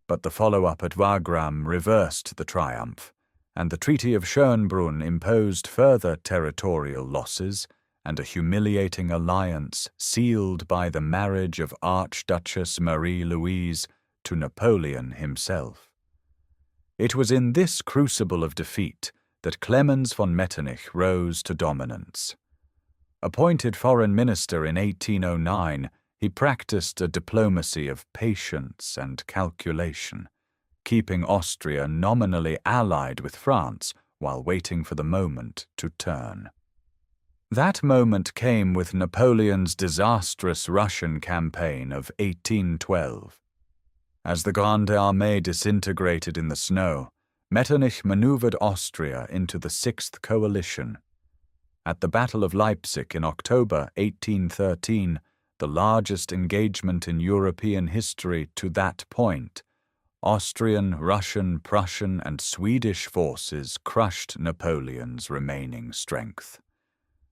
But the follow-up at Wagram reversed the triumph, and the Treaty of Schönbrunn imposed further territorial losses and a humiliating alliance sealed by the marriage of Archduchess Marie-Louise to Napoleon himself. It was in this crucible of defeat that Clemens von Metternich rose to dominance. Appointed foreign minister in 1809, he practiced a diplomacy of patience and calculation, keeping Austria nominally allied with France while waiting for the moment to turn. That moment came with Napoleon's disastrous Russian campaign of 1812. As the Grande Armée disintegrated in the snow, Metternich maneuvered Austria into the Sixth Coalition. At the Battle of Leipzig in October 1813, the largest engagement in European history to that point, Austrian, Russian, Prussian, and Swedish forces crushed Napoleon's remaining strength.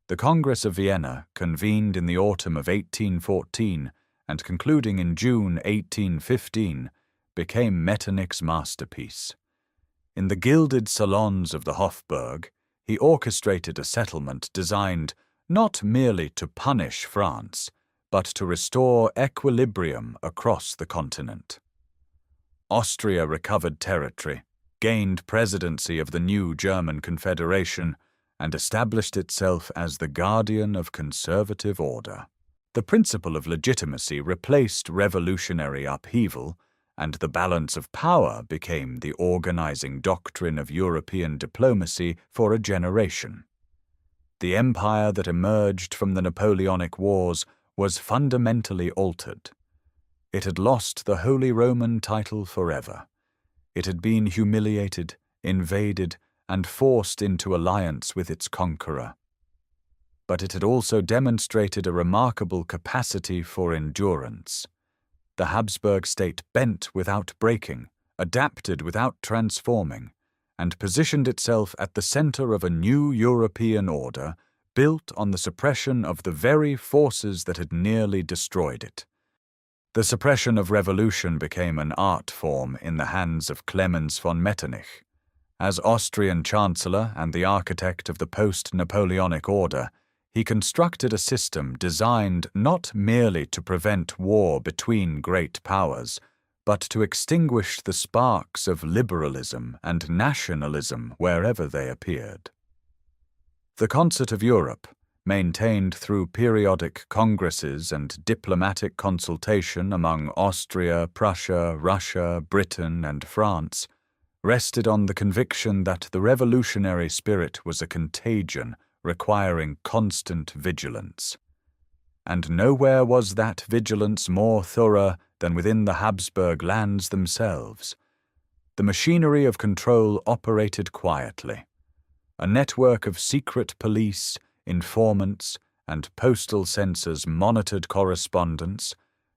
The Congress of Vienna, convened in the autumn of 1814 and concluding in June 1815, became Metternich's masterpiece. In the gilded salons of the Hofburg, he orchestrated a settlement designed not merely to punish France, but to restore equilibrium across the continent. Austria recovered territory, gained presidency of the new German Confederation, and established itself as the guardian of conservative order. The principle of legitimacy replaced revolutionary upheaval, and the balance of power became the organizing doctrine of European diplomacy for a generation. The empire that emerged from the Napoleonic Wars was fundamentally altered. It had lost the Holy Roman title forever. It had been humiliated, invaded, and forced into alliance with its conqueror. But it had also demonstrated a remarkable capacity for endurance. The Habsburg state bent without breaking, adapted without transforming, and positioned itself at the center of a new European order built on the suppression of the very forces that had nearly destroyed it. The suppression of revolution became an art form in the hands of Clemens von Metternich. As Austrian Chancellor and the architect of the post-Napoleonic order, he constructed a system designed not merely to prevent war between great powers, but to extinguish the sparks of liberalism and nationalism wherever they appeared. The Concert of Europe, maintained through periodic congresses and diplomatic consultation among Austria, Prussia, Russia, Britain, and France, rested on the conviction that the revolutionary spirit was a contagion requiring constant vigilance. And nowhere was that vigilance more thorough than within the Habsburg lands themselves. The machinery of control operated quietly. A network of secret police, informants, and postal censors monitored correspondence,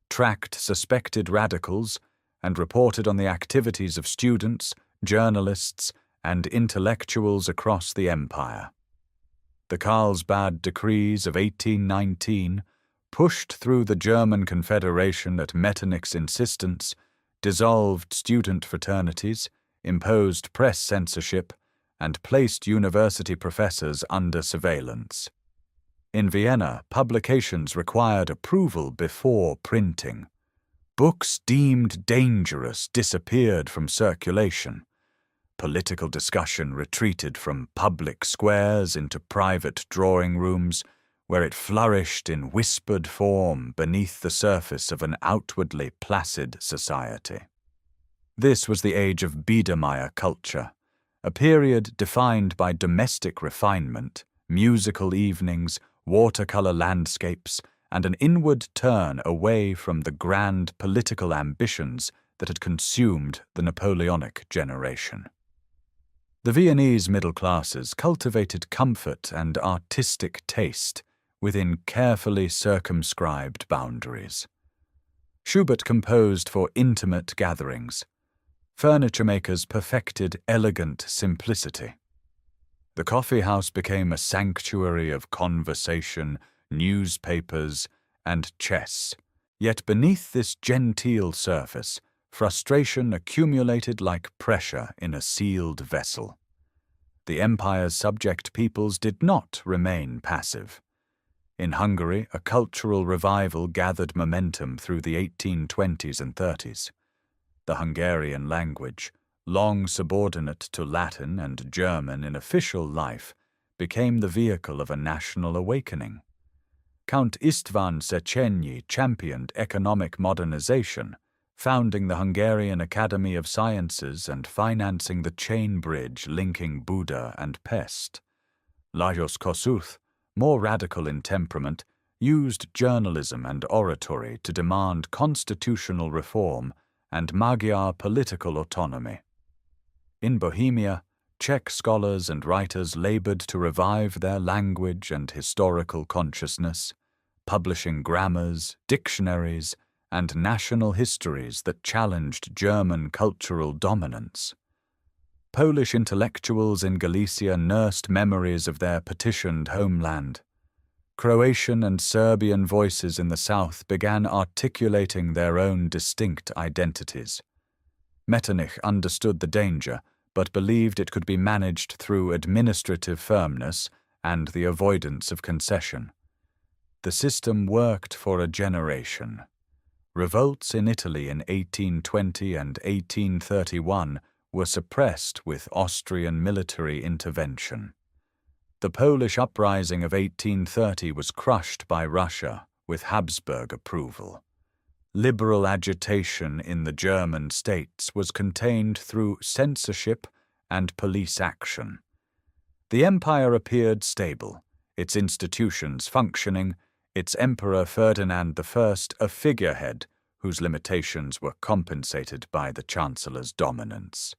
tracked suspected radicals, and reported on the activities of students, journalists, and intellectuals across the empire. The Carlsbad decrees of 1819, pushed through the German Confederation at Metternich's insistence, dissolved student fraternities, imposed press censorship, and placed university professors under surveillance. In Vienna, publications required approval before printing. Books deemed dangerous disappeared from circulation. Political discussion retreated from public squares into private drawing rooms, where it flourished in whispered form beneath the surface of an outwardly placid society. This was the age of Biedermeier culture, a period defined by domestic refinement, musical evenings, watercolor landscapes, and an inward turn away from the grand political ambitions that had consumed the Napoleonic generation. The Viennese middle classes cultivated comfort and artistic taste within carefully circumscribed boundaries. Schubert composed for intimate gatherings. Furniture makers perfected elegant simplicity. The coffee house became a sanctuary of conversation, newspapers, and chess. Yet beneath this genteel surface, frustration accumulated like pressure in a sealed vessel. The empire's subject peoples did not remain passive. In Hungary, a cultural revival gathered momentum through the 1820s and 30s. The Hungarian language, long subordinate to Latin and German in official life, became the vehicle of a national awakening. Count István Széchenyi championed economic modernization, founding the Hungarian Academy of Sciences and financing the chain bridge linking Buda and Pest. Lajos Kossuth, more radical in temperament, used journalism and oratory to demand constitutional reform and Magyar political autonomy. In Bohemia, Czech scholars and writers labored to revive their language and historical consciousness, publishing grammars, dictionaries, and national histories that challenged German cultural dominance. Polish intellectuals in Galicia nursed memories of their partitioned homeland. Croatian and Serbian voices in the south began articulating their own distinct identities. Metternich understood the danger, but believed it could be managed through administrative firmness and the avoidance of concession. The system worked for a generation. Revolts in Italy in 1820 and 1831 were suppressed with Austrian military intervention. The Polish uprising of 1830 was crushed by Russia with Habsburg approval. Liberal agitation in the German states was contained through censorship and police action. The empire appeared stable, its institutions functioning, its Emperor Ferdinand I a figurehead whose limitations were compensated by the Chancellor's dominance.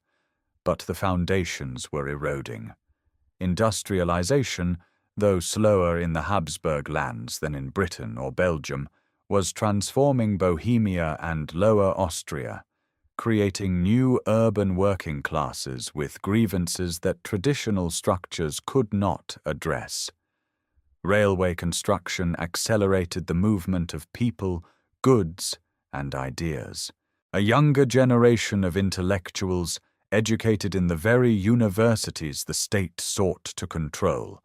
But the foundations were eroding. Industrialization, though slower in the Habsburg lands than in Britain or Belgium, was transforming Bohemia and Lower Austria, creating new urban working classes with grievances that traditional structures could not address. Railway construction accelerated the movement of people, goods, and ideas. A younger generation of intellectuals, educated in the very universities the state sought to control,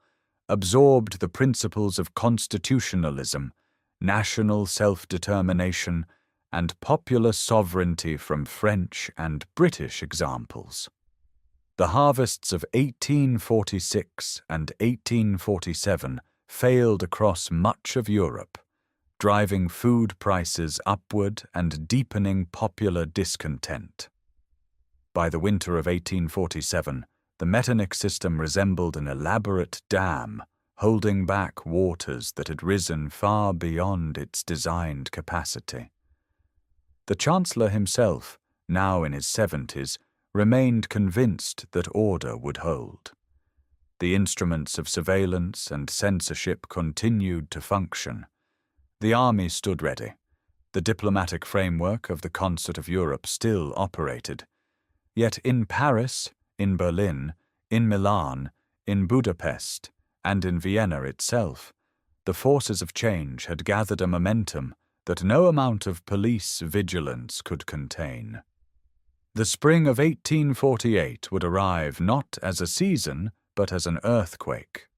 absorbed the principles of constitutionalism, national self-determination, and popular sovereignty from French and British examples. The harvests of 1846 and 1847 failed across much of Europe, driving food prices upward and deepening popular discontent. By the winter of 1847, the Metternich system resembled an elaborate dam, holding back waters that had risen far beyond its designed capacity. The Chancellor himself, now in his 70s, remained convinced that order would hold. The instruments of surveillance and censorship continued to function. The army stood ready. The diplomatic framework of the Concert of Europe still operated. Yet in Paris, in Berlin, in Milan, in Budapest, and in Vienna itself, the forces of change had gathered a momentum that no amount of police vigilance could contain. The spring of 1848 would arrive not as a season, but as an earthquake.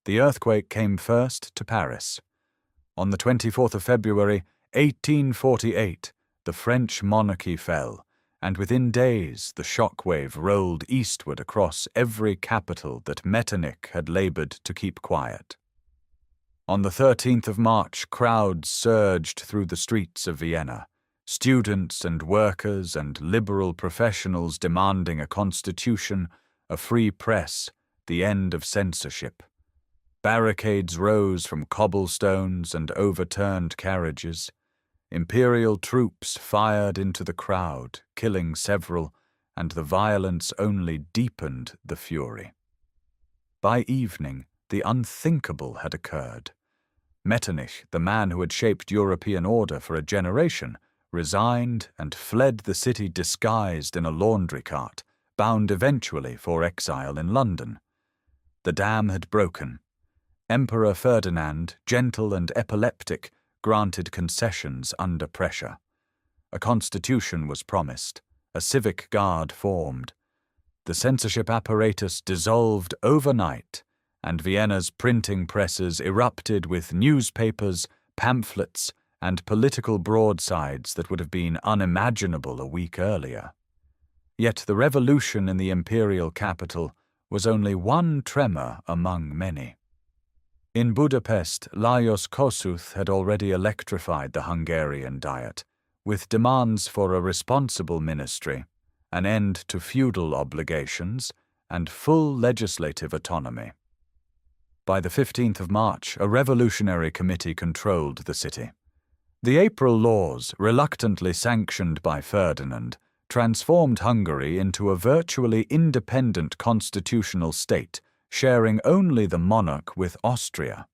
The earthquake came first to Paris. On the 24th of February, 1848, the French monarchy fell, and within days the shockwave rolled eastward across every capital that Metternich had labored to keep quiet. On the 13th of March, crowds surged through the streets of Vienna, students and workers and liberal professionals demanding a constitution, a free press, the end of censorship. Barricades rose from cobblestones and overturned carriages. Imperial troops fired into the crowd, killing several, and the violence only deepened the fury. By evening, the unthinkable had occurred. Metternich, the man who had shaped European order for a generation, resigned and fled the city disguised in a laundry cart, bound eventually for exile in London. The dam had broken. Emperor Ferdinand, gentle and epileptic, granted concessions under pressure. A constitution was promised, a civic guard formed. The censorship apparatus dissolved overnight, and Vienna's printing presses erupted with newspapers, pamphlets, and political broadsides that would have been unimaginable a week earlier. Yet the revolution in the imperial capital was only one tremor among many. In Budapest, Lajos Kossuth had already electrified the Hungarian Diet, with demands for a responsible ministry, an end to feudal obligations, and full legislative autonomy. By the 15th of March, a revolutionary committee controlled the city. The April laws, reluctantly sanctioned by Ferdinand, transformed Hungary into a virtually independent constitutional state, sharing only the monarch with Austria.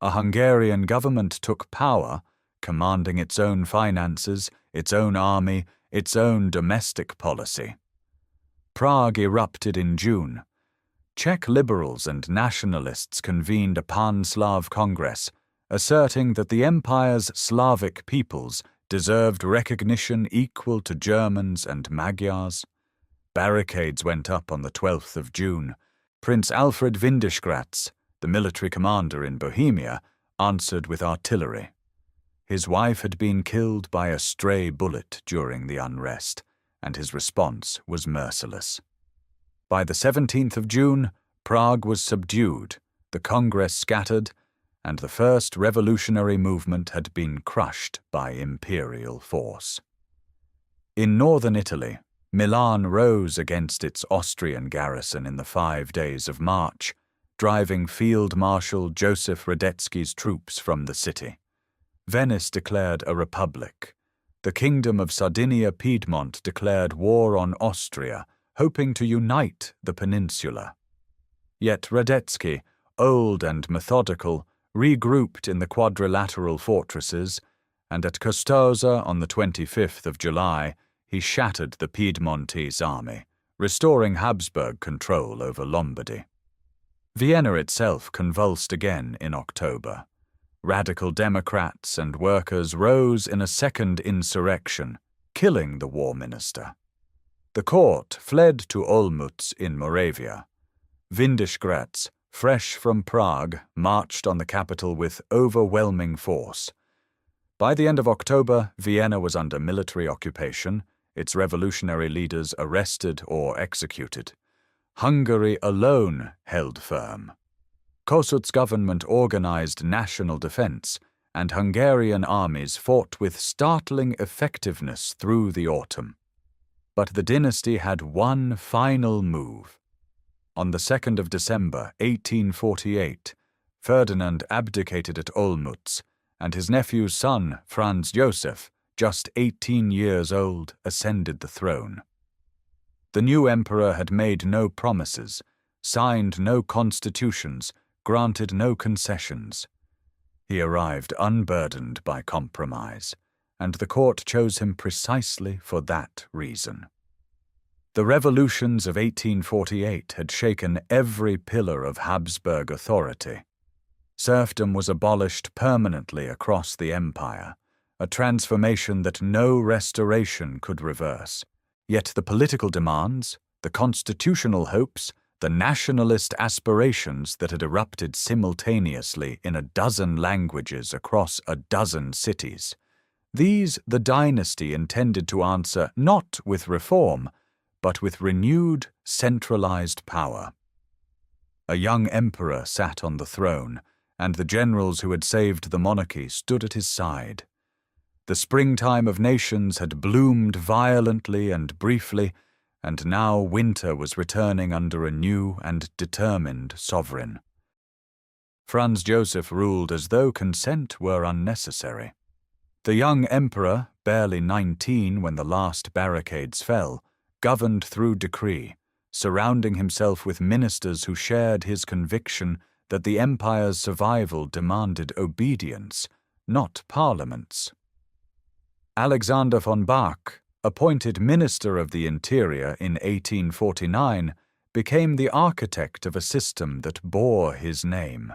A Hungarian government took power, commanding its own finances, its own army, its own domestic policy. Prague erupted in June. Czech liberals and nationalists convened a Pan-Slav Congress, asserting that the empire's Slavic peoples deserved recognition equal to Germans and Magyars. Barricades went up on the 12th of June. Prince Alfred Windischgratz, the military commander in Bohemia, answered with artillery. His wife had been killed by a stray bullet during the unrest, and his response was merciless. By the 17th of June, Prague was subdued, the Congress scattered, and the first revolutionary movement had been crushed by imperial force. In northern Italy, Milan rose against its Austrian garrison in the 5 days of March, driving Field Marshal Joseph Radetzky's troops from the city. Venice declared a republic. The Kingdom of Sardinia-Piedmont declared war on Austria, hoping to unite the peninsula. Yet Radetzky, old and methodical, regrouped in the quadrilateral fortresses, and at Custoza on the 25th of July, he shattered the Piedmontese army, restoring Habsburg control over Lombardy. Vienna itself convulsed again in October. Radical Democrats and workers rose in a second insurrection, killing the war minister. The court fled to Olmütz in Moravia. Windischgratz, fresh from Prague, marched on the capital with overwhelming force. By the end of October, Vienna was under military occupation, its revolutionary leaders arrested or executed. Hungary alone held firm. Kossuth's government organized national defense, and Hungarian armies fought with startling effectiveness through the autumn. But the dynasty had one final move. On the 2nd of December, 1848, Ferdinand abdicated at Olmütz, and his nephew's son, Franz Joseph, just 18 years old, ascended the throne. The new emperor had made no promises, signed no constitutions, granted no concessions. He arrived unburdened by compromise, and the court chose him precisely for that reason. The revolutions of 1848 had shaken every pillar of Habsburg authority. Serfdom was abolished permanently across the empire, a transformation that no restoration could reverse. Yet the political demands, the constitutional hopes, the nationalist aspirations that had erupted simultaneously in a dozen languages across a dozen cities, these the dynasty intended to answer not with reform, but with renewed, centralized power. A young emperor sat on the throne, and the generals who had saved the monarchy stood at his side. The springtime of nations had bloomed violently and briefly, and now winter was returning under a new and determined sovereign. Franz Joseph ruled as though consent were unnecessary. The young emperor, barely 19 when the last barricades fell, governed through decree, surrounding himself with ministers who shared his conviction that the empire's survival demanded obedience, not parliaments. Alexander von Bach, appointed Minister of the Interior in 1849, became the architect of a system that bore his name.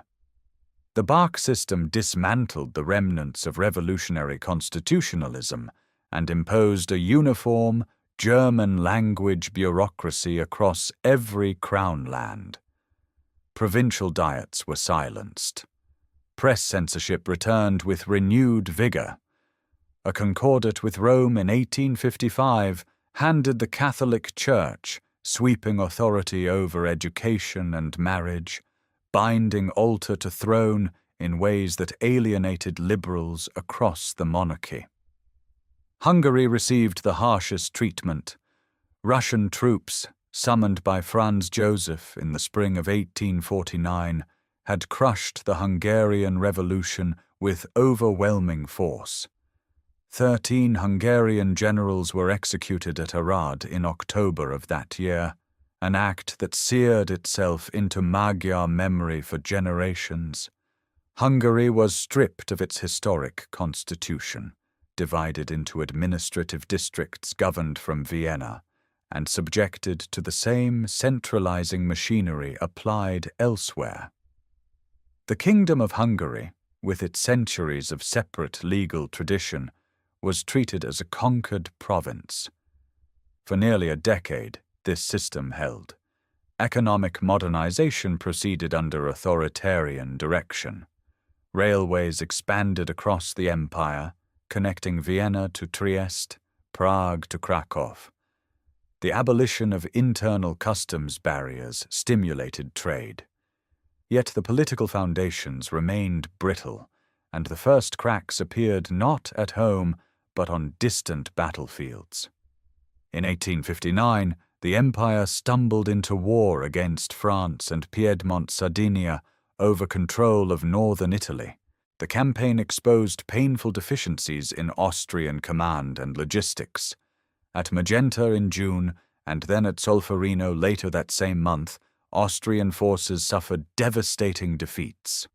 The Bach system dismantled the remnants of revolutionary constitutionalism and imposed a uniform, German-language bureaucracy across every crown land. Provincial diets were silenced. Press censorship returned with renewed vigor. A concordat with Rome in 1855 handed the Catholic Church sweeping authority over education and marriage, binding altar to throne in ways that alienated liberals across the monarchy. Hungary received the harshest treatment. Russian troops, summoned by Franz Joseph in the spring of 1849, had crushed the Hungarian Revolution with overwhelming force. 13 Hungarian generals were executed at Arad in October of that year, an act that seared itself into Magyar memory for generations. Hungary was stripped of its historic constitution, divided into administrative districts governed from Vienna, and subjected to the same centralizing machinery applied elsewhere. The Kingdom of Hungary, with its centuries of separate legal tradition, was treated as a conquered province. For nearly a decade, this system held. Economic modernization proceeded under authoritarian direction. Railways expanded across the empire, connecting Vienna to Trieste, Prague to Krakow. The abolition of internal customs barriers stimulated trade. Yet the political foundations remained brittle, and the first cracks appeared not at home but on distant battlefields. In 1859, the empire stumbled into war against France and Piedmont Sardinia over control of northern Italy. The campaign exposed painful deficiencies in Austrian command and logistics. At Magenta in June, and then at Solferino later that same month, Austrian forces suffered devastating defeats.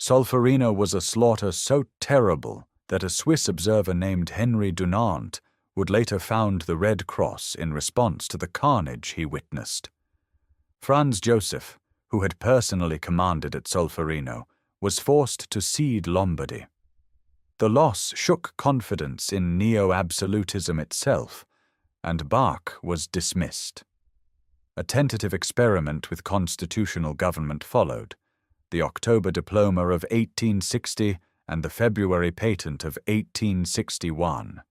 Solferino was a slaughter so terrible that a Swiss observer named Henry Dunant would later found the Red Cross in response to the carnage he witnessed. Franz Joseph, who had personally commanded at Solferino, was forced to cede Lombardy. The loss shook confidence in neo-absolutism itself, and Bach was dismissed. A tentative experiment with constitutional government followed, the October Diploma of 1860 and the February Patent of 1861,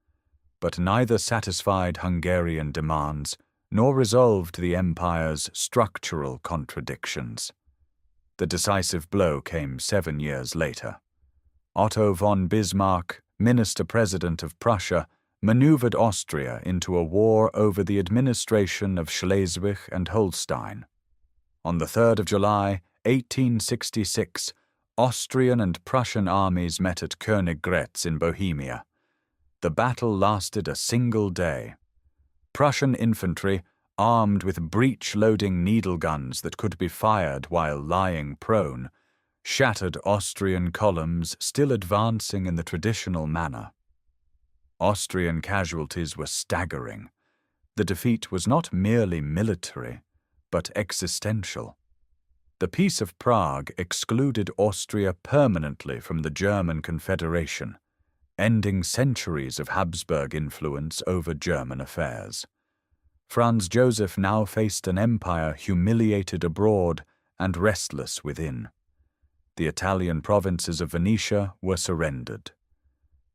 but neither satisfied Hungarian demands nor resolved the empire's structural contradictions. The decisive blow came 7 years later. Otto von Bismarck, Minister-President of Prussia, maneuvered Austria into a war over the administration of Schleswig and Holstein. On the 3rd of July, 1866, Austrian and Prussian armies met at Königgrätz in Bohemia. The battle lasted a single day. Prussian infantry, armed with breech-loading needle guns that could be fired while lying prone, shattered Austrian columns still advancing in the traditional manner. Austrian casualties were staggering. The defeat was not merely military, but existential. The Peace of Prague excluded Austria permanently from the German Confederation, ending centuries of Habsburg influence over German affairs. Franz Joseph now faced an empire humiliated abroad and restless within. The Italian provinces of Venetia were surrendered.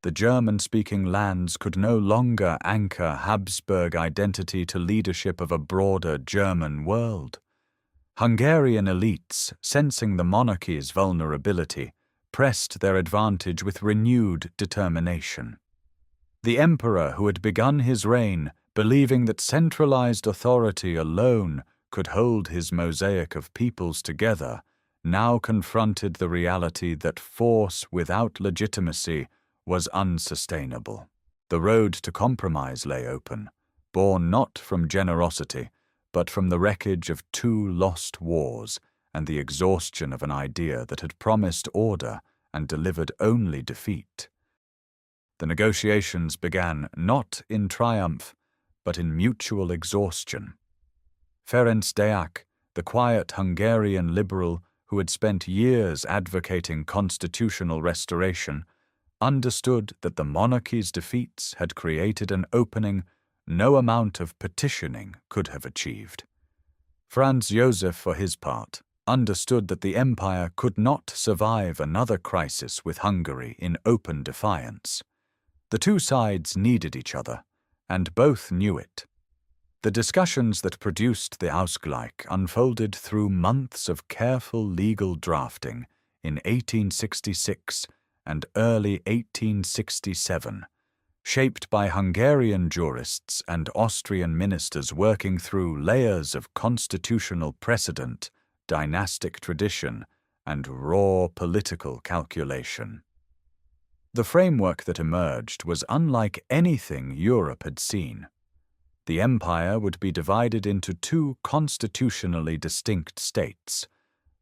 The German-speaking lands could no longer anchor Habsburg identity to leadership of a broader German world. Hungarian elites, sensing the monarchy's vulnerability, pressed their advantage with renewed determination. The emperor who had begun his reign, believing that centralized authority alone could hold his mosaic of peoples together, now confronted the reality that force without legitimacy was unsustainable. The road to compromise lay open, born not from generosity, but from the wreckage of 2 lost wars and the exhaustion of an idea that had promised order and delivered only defeat. The negotiations began not in triumph, but in mutual exhaustion. Ferenc Deák, the quiet Hungarian liberal who had spent years advocating constitutional restoration, understood that the monarchy's defeats had created an opening no amount of petitioning could have achieved. Franz Joseph, for his part, understood that the empire could not survive another crisis with Hungary in open defiance. The two sides needed each other, and both knew it. The discussions that produced the Ausgleich unfolded through months of careful legal drafting in 1866 and early 1867, shaped by Hungarian jurists and Austrian ministers working through layers of constitutional precedent, dynastic tradition, and raw political calculation. The framework that emerged was unlike anything Europe had seen. The empire would be divided into two constitutionally distinct states.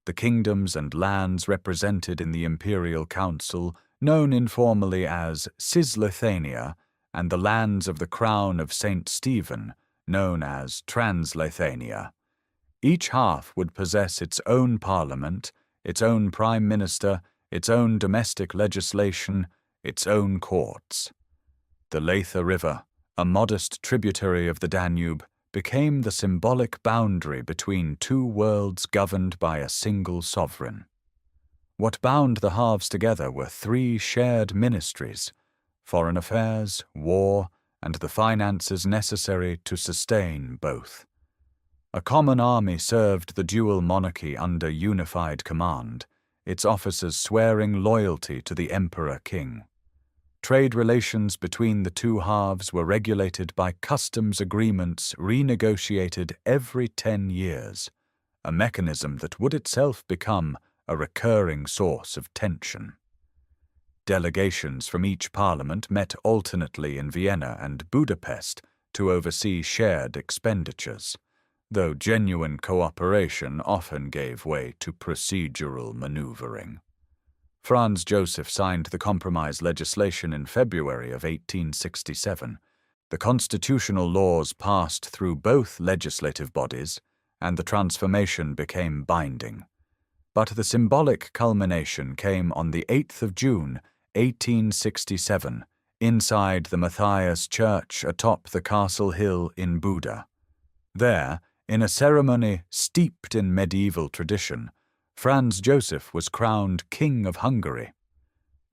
The kingdoms and lands represented in the Imperial Council, known informally as Cisleithania, and the lands of the Crown of St. Stephen, known as Transleithania. Each half would possess its own parliament, its own prime minister, its own domestic legislation, its own courts. The Leitha River, a modest tributary of the Danube, became the symbolic boundary between two worlds governed by a single sovereign. What bound the halves together were three shared ministries: foreign affairs, war, and the finances necessary to sustain both. A common army served the dual monarchy under unified command, its officers swearing loyalty to the emperor-king. Trade relations between the two halves were regulated by customs agreements renegotiated every 10 years, a mechanism that would itself become a recurring source of tension. Delegations from each parliament met alternately in Vienna and Budapest to oversee shared expenditures, though genuine cooperation often gave way to procedural maneuvering. Franz Joseph signed the compromise legislation in February of 1867. The constitutional laws passed through both legislative bodies, and the transformation became binding. But the symbolic culmination came on the 8th of June, 1867, inside the Matthias Church atop the castle hill in Buda. There, in a ceremony steeped in medieval tradition, Franz Joseph was crowned King of Hungary.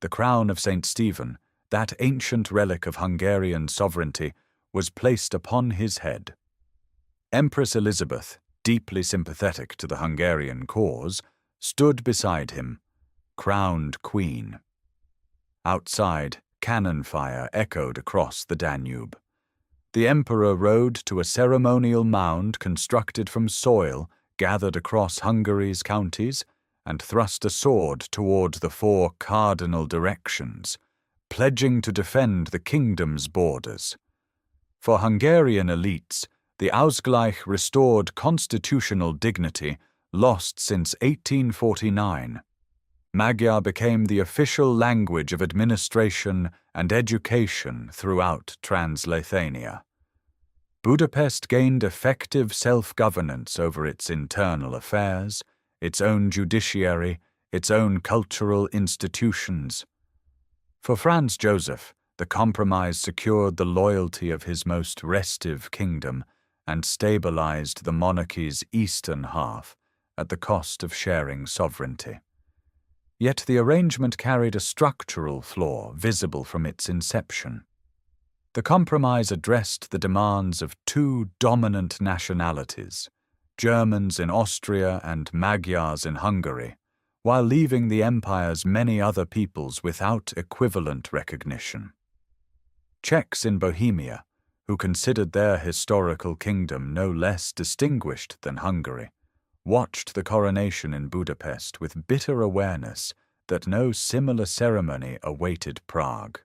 The crown of St. Stephen, that ancient relic of Hungarian sovereignty, was placed upon his head. Empress Elizabeth, deeply sympathetic to the Hungarian cause, stood beside him, crowned queen. Outside, cannon fire echoed across the Danube. The emperor rode to a ceremonial mound constructed from soil gathered across Hungary's counties, and thrust a sword toward the four cardinal directions, pledging to defend the kingdom's borders. For Hungarian elites, the Ausgleich restored constitutional dignity lost since 1849. Magyar became the official language of administration and education throughout Transleithania. Budapest gained effective self-governance over its internal affairs, its own judiciary, its own cultural institutions. For Franz Joseph, the compromise secured the loyalty of his most restive kingdom and stabilized the monarchy's eastern half at the cost of sharing sovereignty. Yet the arrangement carried a structural flaw visible from its inception. The compromise addressed the demands of two dominant nationalities, Germans in Austria and Magyars in Hungary, while leaving the empire's many other peoples without equivalent recognition. Czechs in Bohemia, who considered their historical kingdom no less distinguished than Hungary, watched the coronation in Budapest with bitter awareness that no similar ceremony awaited Prague.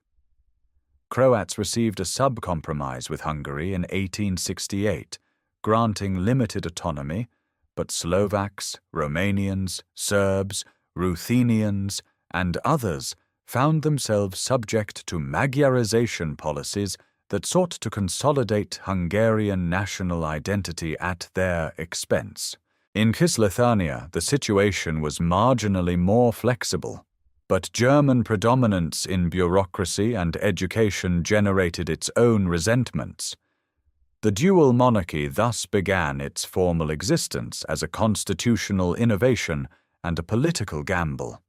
Croats received a sub-compromise with Hungary in 1868, granting limited autonomy, but Slovaks, Romanians, Serbs, Ruthenians, and others found themselves subject to Magyarization policies that sought to consolidate Hungarian national identity at their expense. In Cisleithania, the situation was marginally more flexible, but German predominance in bureaucracy and education generated its own resentments. The dual monarchy thus began its formal existence as a constitutional innovation and a political gamble.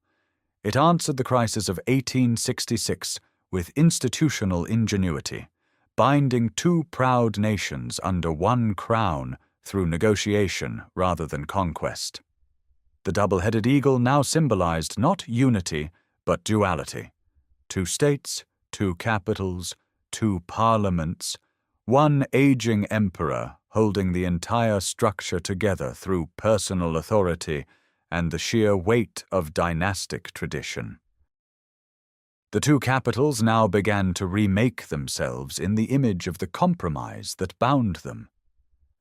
It answered the crisis of 1866 with institutional ingenuity, binding two proud nations under one crown through negotiation rather than conquest. The double-headed eagle now symbolized not unity, but duality. Two states, two capitals, two parliaments, one aging emperor holding the entire structure together through personal authority and the sheer weight of dynastic tradition. The two capitals now began to remake themselves in the image of the compromise that bound them.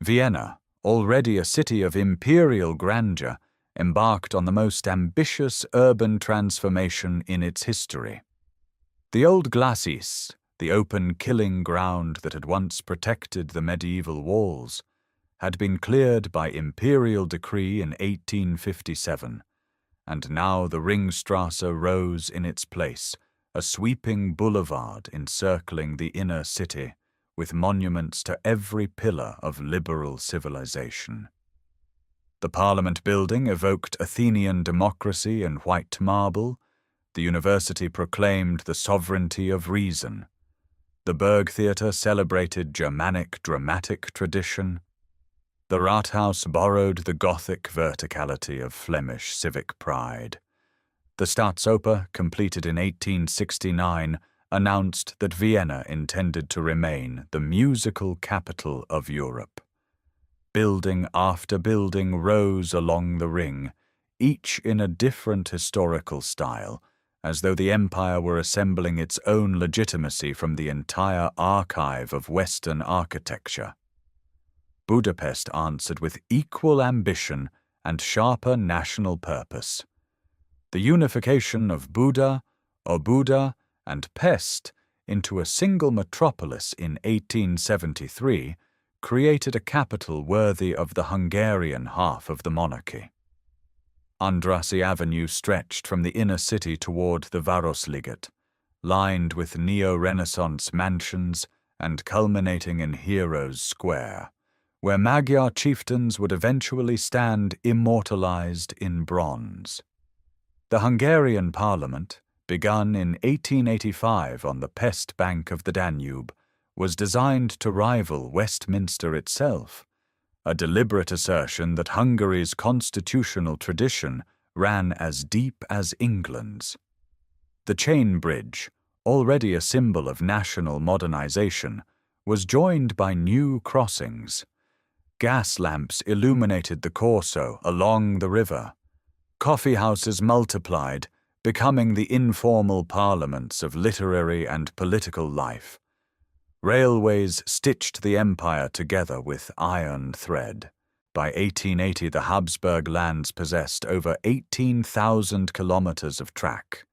Vienna, already a city of imperial grandeur, embarked on the most ambitious urban transformation in its history. The old glacis, the open killing ground that had once protected the medieval walls, had been cleared by imperial decree in 1857, and now the Ringstrasse rose in its place, a sweeping boulevard encircling the inner city, with monuments to every pillar of liberal civilization. The Parliament building evoked Athenian democracy in white marble. The university proclaimed the sovereignty of reason. The Burgtheater celebrated Germanic dramatic tradition. The Rathaus borrowed the Gothic verticality of Flemish civic pride. The Staatsoper, completed in 1869, announced that Vienna intended to remain the musical capital of Europe. Building after building rose along the ring, each in a different historical style, as though the empire were assembling its own legitimacy from the entire archive of Western architecture. Budapest answered with equal ambition and sharper national purpose. The unification of Buda, Óbuda, and Pest into a single metropolis in 1873 created a capital worthy of the Hungarian half of the monarchy. Andrassy Avenue stretched from the inner city toward the Városliget, lined with neo-Renaissance mansions and culminating in Heroes Square, where Magyar chieftains would eventually stand immortalized in bronze. The Hungarian parliament, begun in 1885 on the Pest bank of the Danube, was designed to rival Westminster itself, a deliberate assertion that Hungary's constitutional tradition ran as deep as England's. The chain bridge, already a symbol of national modernization, was joined by new crossings. Gas lamps illuminated the Corso along the river. Coffee houses multiplied, becoming the informal parliaments of literary and political life. Railways stitched the empire together with iron thread. By 1880, the Habsburg lands possessed over 18,000 kilometers of track.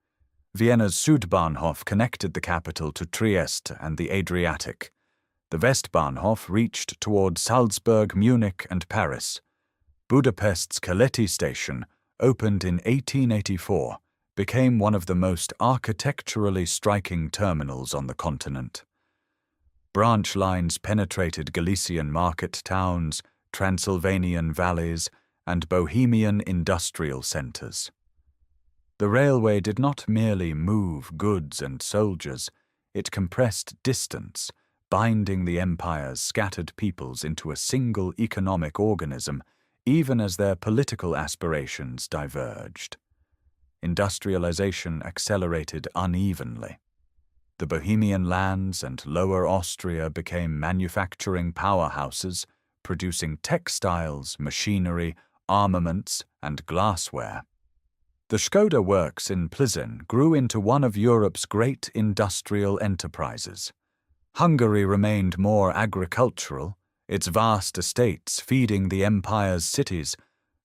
Vienna's Südbahnhof connected the capital to Trieste and the Adriatic. The Westbahnhof reached toward Salzburg, Munich, and Paris. Budapest's Keleti station, opened in 1884, became one of the most architecturally striking terminals on the continent. Branch lines penetrated Galician market towns, Transylvanian valleys, and Bohemian industrial centers. The railway did not merely move goods and soldiers, it compressed distance, binding the empire's scattered peoples into a single economic organism, even as their political aspirations diverged. Industrialization accelerated unevenly. The Bohemian lands and Lower Austria became manufacturing powerhouses, producing textiles, machinery, armaments, and glassware. The Škoda works in Plzeň grew into one of Europe's great industrial enterprises. Hungary remained more agricultural, its vast estates feeding the empire's cities,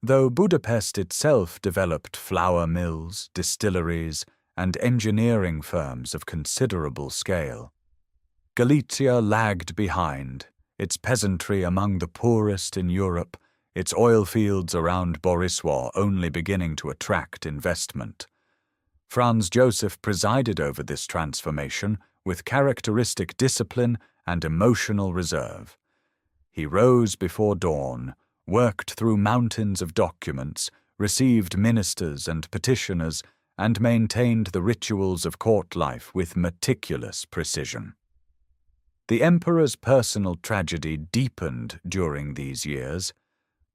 though Budapest itself developed flour mills, distilleries, and engineering firms of considerable scale. Galicia lagged behind, its peasantry among the poorest in Europe, its oil fields around Borisław only beginning to attract investment. Franz Joseph presided over this transformation with characteristic discipline and emotional reserve. He rose before dawn, worked through mountains of documents, received ministers and petitioners, and maintained the rituals of court life with meticulous precision. The emperor's personal tragedy deepened during these years.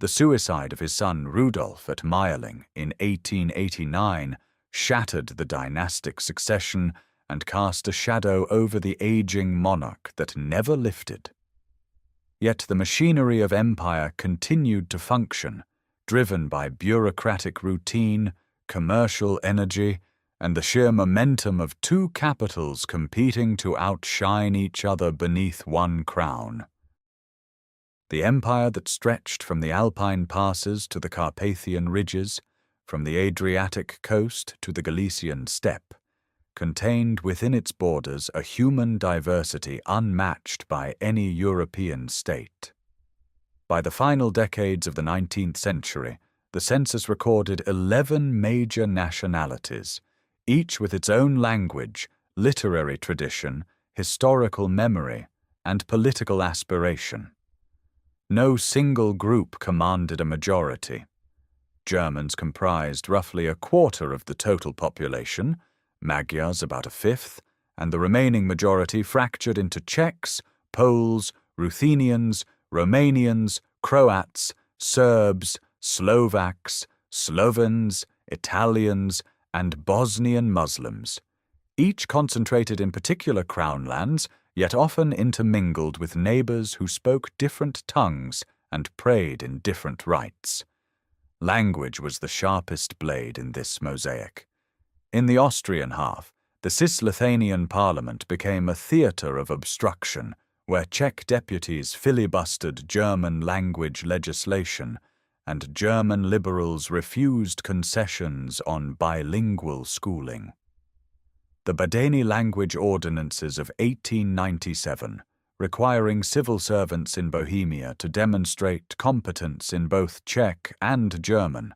The suicide of his son Rudolf at Mayerling in 1889 shattered the dynastic succession and cast a shadow over the aging monarch that never lifted. Yet the machinery of empire continued to function, driven by bureaucratic routine, commercial energy, and the sheer momentum of two capitals competing to outshine each other beneath one crown. The empire that stretched from the Alpine passes to the Carpathian ridges, from the Adriatic coast to the Galician steppe, contained within its borders a human diversity unmatched by any European state. By the final decades of the 19th century, the census recorded 11 major nationalities, each with its own language, literary tradition, historical memory, and political aspiration. No single group commanded a majority. Germans comprised roughly a quarter of the total population, Magyars about a fifth, and the remaining majority fractured into Czechs, Poles, Ruthenians, Romanians, Croats, Serbs, Slovaks, Slovens, Italians, and Bosnian Muslims, each concentrated in particular crown lands, yet often intermingled with neighbors who spoke different tongues and prayed in different rites. Language was the sharpest blade in this mosaic. In the Austrian half, the Cisleithanian parliament became a theatre of obstruction, where Czech deputies filibustered German-language legislation, and German liberals refused concessions on bilingual schooling. The Badeni language ordinances of 1897, requiring civil servants in Bohemia to demonstrate competence in both Czech and German,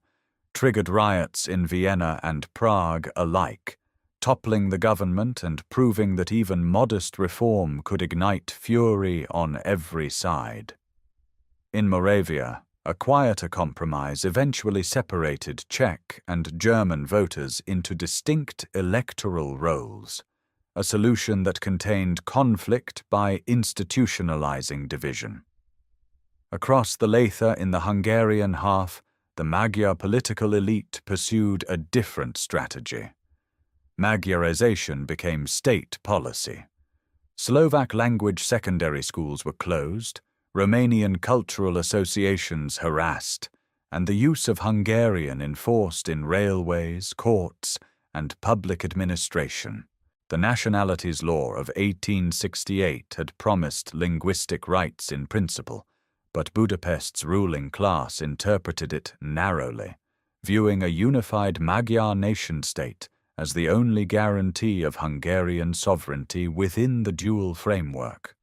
triggered riots in Vienna and Prague alike, toppling the government and proving that even modest reform could ignite fury on every side. In Moravia, a quieter compromise eventually separated Czech and German voters into distinct electoral roles, a solution that contained conflict by institutionalizing division. Across the Leitha in the Hungarian half, the Magyar political elite pursued a different strategy. Magyarization became state policy. Slovak language secondary schools were closed, Romanian cultural associations harassed, and the use of Hungarian enforced in railways, courts, and public administration. The nationalities law of 1868 had promised linguistic rights in principle, but Budapest's ruling class interpreted it narrowly, viewing a unified Magyar nation-state as the only guarantee of Hungarian sovereignty within the dual framework.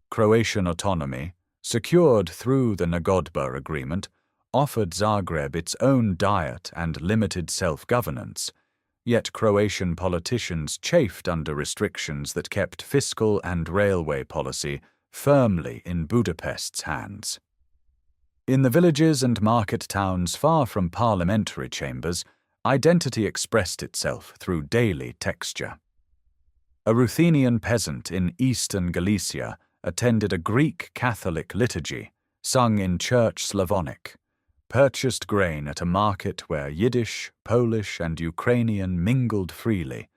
Croatian autonomy, secured through the Nagodba agreement, offered Zagreb its own diet and limited self-governance, yet Croatian politicians chafed under restrictions that kept fiscal and railway policy firmly in Budapest's hands. In the villages and market towns far from parliamentary chambers, identity expressed itself through daily texture. A Ruthenian peasant in eastern Galicia attended a Greek Catholic liturgy, sung in Church Slavonic, purchased grain at a market where Yiddish, Polish, and Ukrainian mingled freely,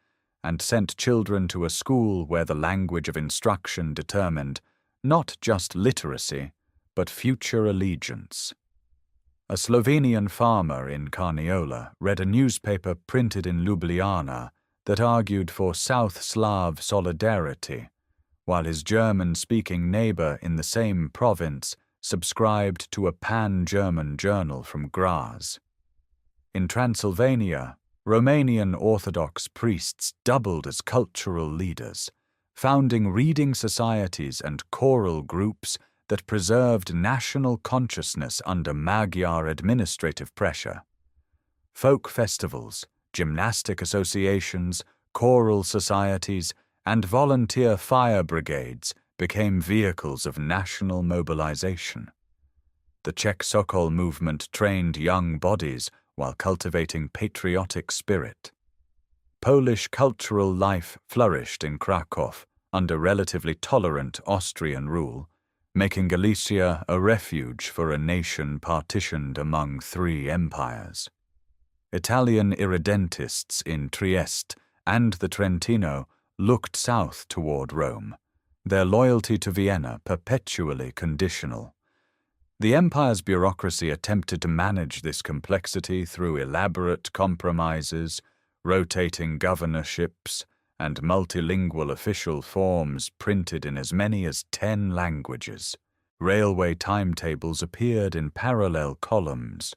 and sent children to a school where the language of instruction determined not just literacy, but future allegiance. A Slovenian farmer in Carniola read a newspaper printed in Ljubljana that argued for South Slav solidarity, while his German-speaking neighbor in the same province subscribed to a pan-German journal from Graz. In Transylvania, Romanian Orthodox priests doubled as cultural leaders, founding reading societies and choral groups that preserved national consciousness under Magyar administrative pressure. Folk festivals, gymnastic associations, choral societies, and volunteer fire brigades became vehicles of national mobilization. The Czech Sokol movement trained young bodies while cultivating patriotic spirit. Polish cultural life flourished in Kraków under relatively tolerant Austrian rule, making Galicia a refuge for a nation partitioned among three empires. Italian irredentists in Trieste and the Trentino looked south toward Rome, their loyalty to Vienna perpetually conditional. The empire's bureaucracy attempted to manage this complexity through elaborate compromises, rotating governorships, and multilingual official forms printed in as many as 10 languages. Railway timetables appeared in parallel columns.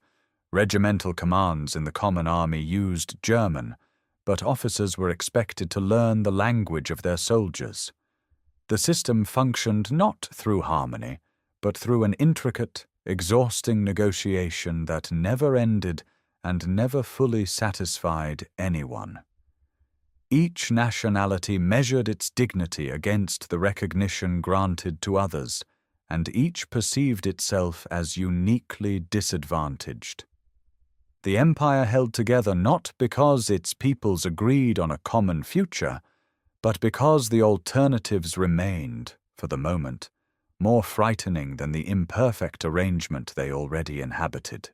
Regimental commands in the common army used German, but officers were expected to learn the language of their soldiers. The system functioned not through harmony, but through an intricate, exhausting negotiation that never ended and never fully satisfied anyone. Each nationality measured its dignity against the recognition granted to others, and each perceived itself as uniquely disadvantaged. The empire held together not because its peoples agreed on a common future, but because the alternatives remained, for the moment, more frightening than the imperfect arrangement they already inhabited.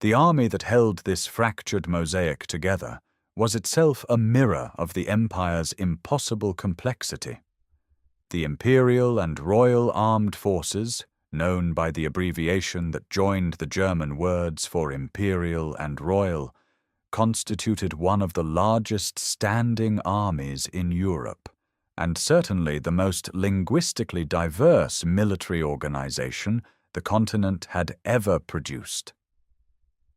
The army that held this fractured mosaic together was itself a mirror of the empire's impossible complexity. The imperial and royal armed forces, known by the abbreviation that joined the German words for imperial and royal, constituted one of the largest standing armies in Europe, and certainly the most linguistically diverse military organization the continent had ever produced.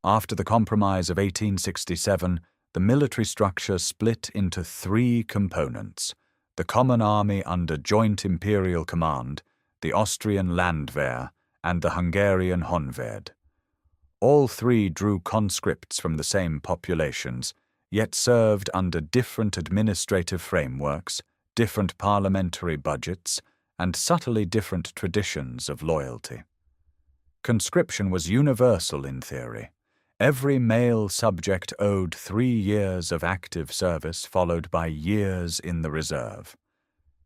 After the Compromise of 1867, the military structure split into 3 components: the Common Army under joint imperial command, the Austrian Landwehr, and the Hungarian Honved. All 3 drew conscripts from the same populations, yet served under different administrative frameworks, different parliamentary budgets, and subtly different traditions of loyalty. Conscription was universal in theory. Every male subject owed 3 years of active service followed by years in the reserve.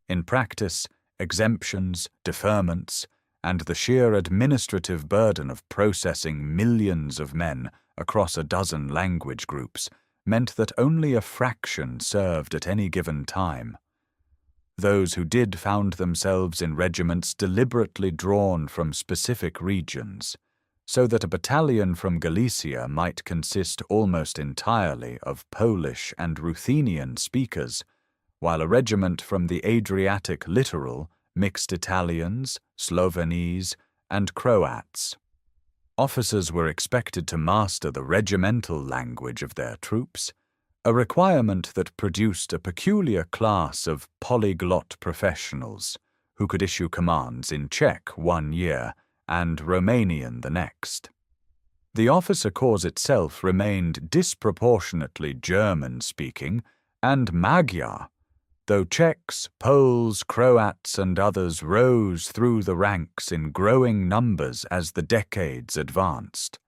In practice, exemptions, deferments, and the sheer administrative burden of processing millions of men across a dozen language groups meant that only a fraction served at any given time. Those who did found themselves in regiments deliberately drawn from specific regions, so that a battalion from Galicia might consist almost entirely of Polish and Ruthenian speakers, while a regiment from the Adriatic littoral mixed Italians, Slovenese, and Croats. Officers were expected to master the regimental language of their troops, a requirement that produced a peculiar class of polyglot professionals who could issue commands in Czech 1 year and Romanian the next. The officer corps itself remained disproportionately German-speaking and Magyar, though Czechs, Poles, Croats, and others rose through the ranks in growing numbers as the decades advanced.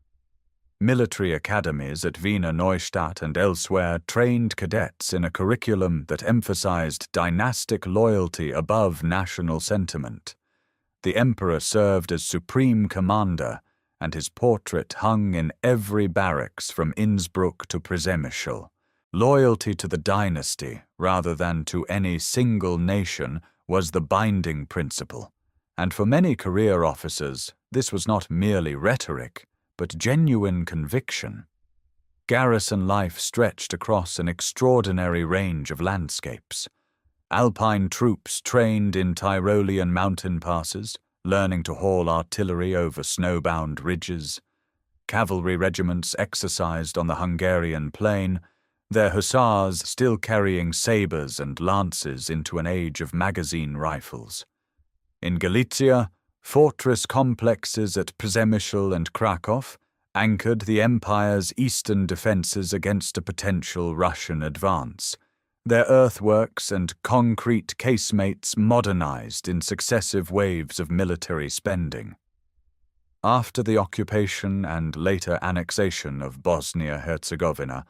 Military academies at Wiener Neustadt and elsewhere trained cadets in a curriculum that emphasized dynastic loyalty above national sentiment. The emperor served as supreme commander, and his portrait hung in every barracks from Innsbruck to Przemysl. Loyalty to the dynasty, rather than to any single nation, was the binding principle, and for many career officers this was not merely rhetoric, but genuine conviction. Garrison life stretched across an extraordinary range of landscapes. Alpine troops trained in Tyrolean mountain passes, learning to haul artillery over snowbound ridges. Cavalry regiments exercised on the Hungarian plain, their hussars still carrying sabres and lances into an age of magazine rifles. In Galicia, fortress complexes at Przemysl and Krakow anchored the empire's eastern defences against a potential Russian advance, their earthworks and concrete casemates modernized in successive waves of military spending. After the occupation and later annexation of Bosnia-Herzegovina,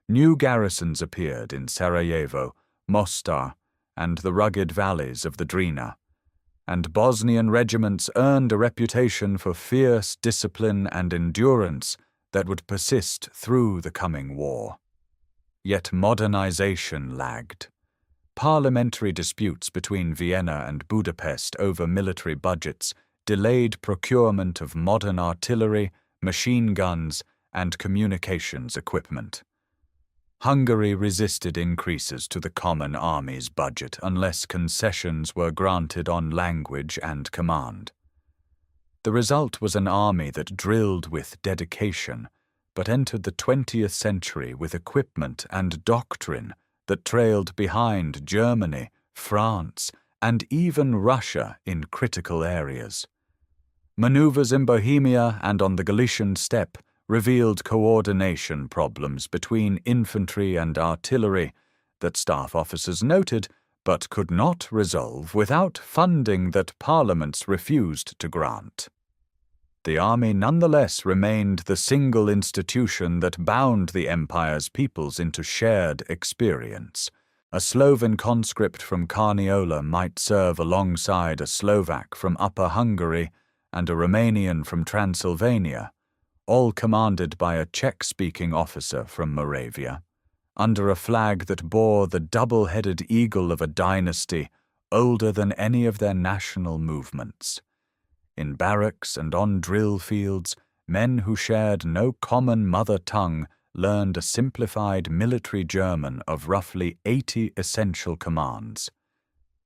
new garrisons appeared in Sarajevo, Mostar, and the rugged valleys of the Drina, and Bosnian regiments earned a reputation for fierce discipline and endurance that would persist through the coming war. Yet modernization lagged. Parliamentary disputes between Vienna and Budapest over military budgets delayed procurement of modern artillery, machine guns, and communications equipment. Hungary resisted increases to the common army's budget unless concessions were granted on language and command. The result was an army that drilled with dedication, but entered the 20th century with equipment and doctrine that trailed behind Germany, France, and even Russia in critical areas. Maneuvers in Bohemia and on the Galician steppe revealed coordination problems between infantry and artillery that staff officers noted but could not resolve without funding that parliaments refused to grant. The army nonetheless remained the single institution that bound the empire's peoples into shared experience. A Sloven conscript from Carniola might serve alongside a Slovak from Upper Hungary and a Romanian from Transylvania, all commanded by a Czech-speaking officer from Moravia, under a flag that bore the double-headed eagle of a dynasty older than any of their national movements. In barracks and on drill fields, men who shared no common mother tongue learned a simplified military German of roughly 80 essential commands.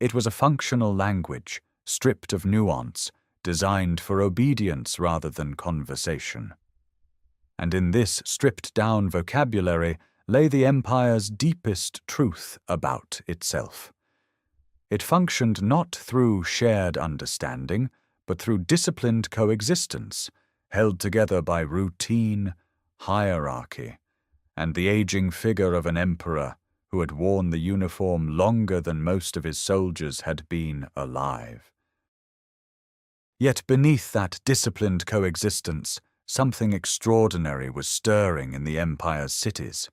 It was a functional language, stripped of nuance, designed for obedience rather than conversation. And in this stripped-down vocabulary lay the empire's deepest truth about itself. It functioned not through shared understanding, but through disciplined coexistence, held together by routine, hierarchy, and the aging figure of an emperor who had worn the uniform longer than most of his soldiers had been alive. Yet beneath that disciplined coexistence, something extraordinary was stirring in the empire's cities.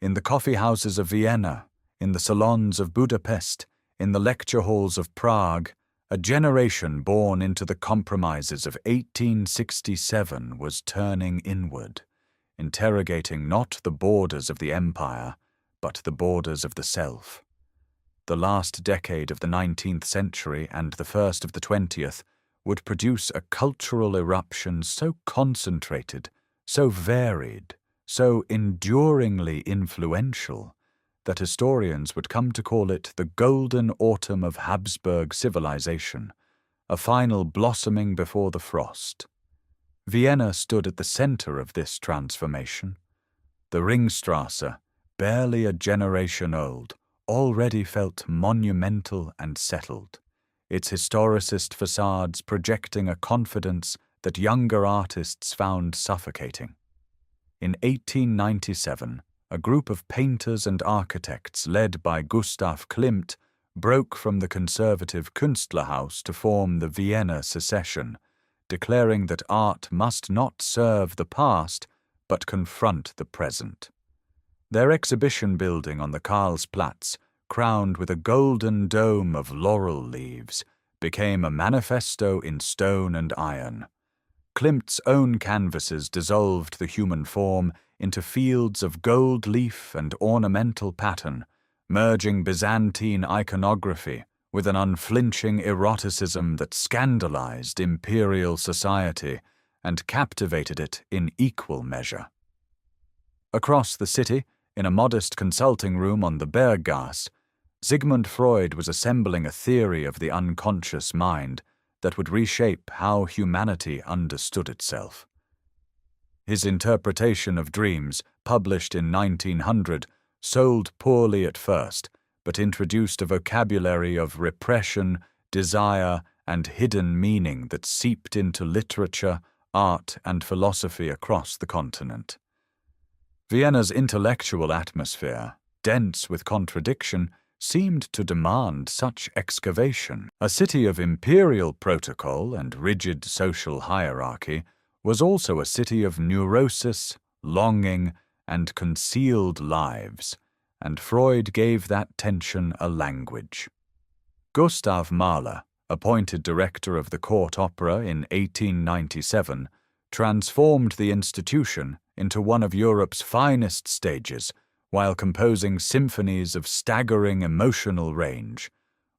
In the coffee houses of Vienna, in the salons of Budapest, in the lecture halls of Prague, a generation born into the compromises of 1867 was turning inward, interrogating not the borders of the empire, but the borders of the self. The last decade of the 19th century and the first of the 20th would produce a cultural eruption so concentrated, so varied, so enduringly influential, that historians would come to call it the golden autumn of Habsburg civilization, a final blossoming before the frost. Vienna stood at the center of this transformation. The Ringstrasse, barely a generation old, already felt monumental and settled, its historicist facades projecting a confidence that younger artists found suffocating. In 1897, a group of painters and architects led by Gustav Klimt broke from the conservative Künstlerhaus to form the Vienna Secession, declaring that art must not serve the past but confront the present. Their exhibition building on the Karlsplatz, crowned with a golden dome of laurel leaves, became a manifesto in stone and iron. Klimt's own canvases dissolved the human form into fields of gold leaf and ornamental pattern, merging Byzantine iconography with an unflinching eroticism that scandalized imperial society and captivated it in equal measure. Across the city, in a modest consulting room on the Berggasse, Sigmund Freud was assembling a theory of the unconscious mind that would reshape how humanity understood itself. His interpretation of dreams, published in 1900, sold poorly at first, but introduced a vocabulary of repression, desire, and hidden meaning that seeped into literature, art, and philosophy across the continent. Vienna's intellectual atmosphere, dense with contradiction, seemed to demand such excavation. A city of imperial protocol and rigid social hierarchy was also a city of neurosis, longing, and concealed lives, and Freud gave that tension a language. Gustav Mahler, appointed director of the court opera in 1897, transformed the institution into one of Europe's finest stages while composing symphonies of staggering emotional range,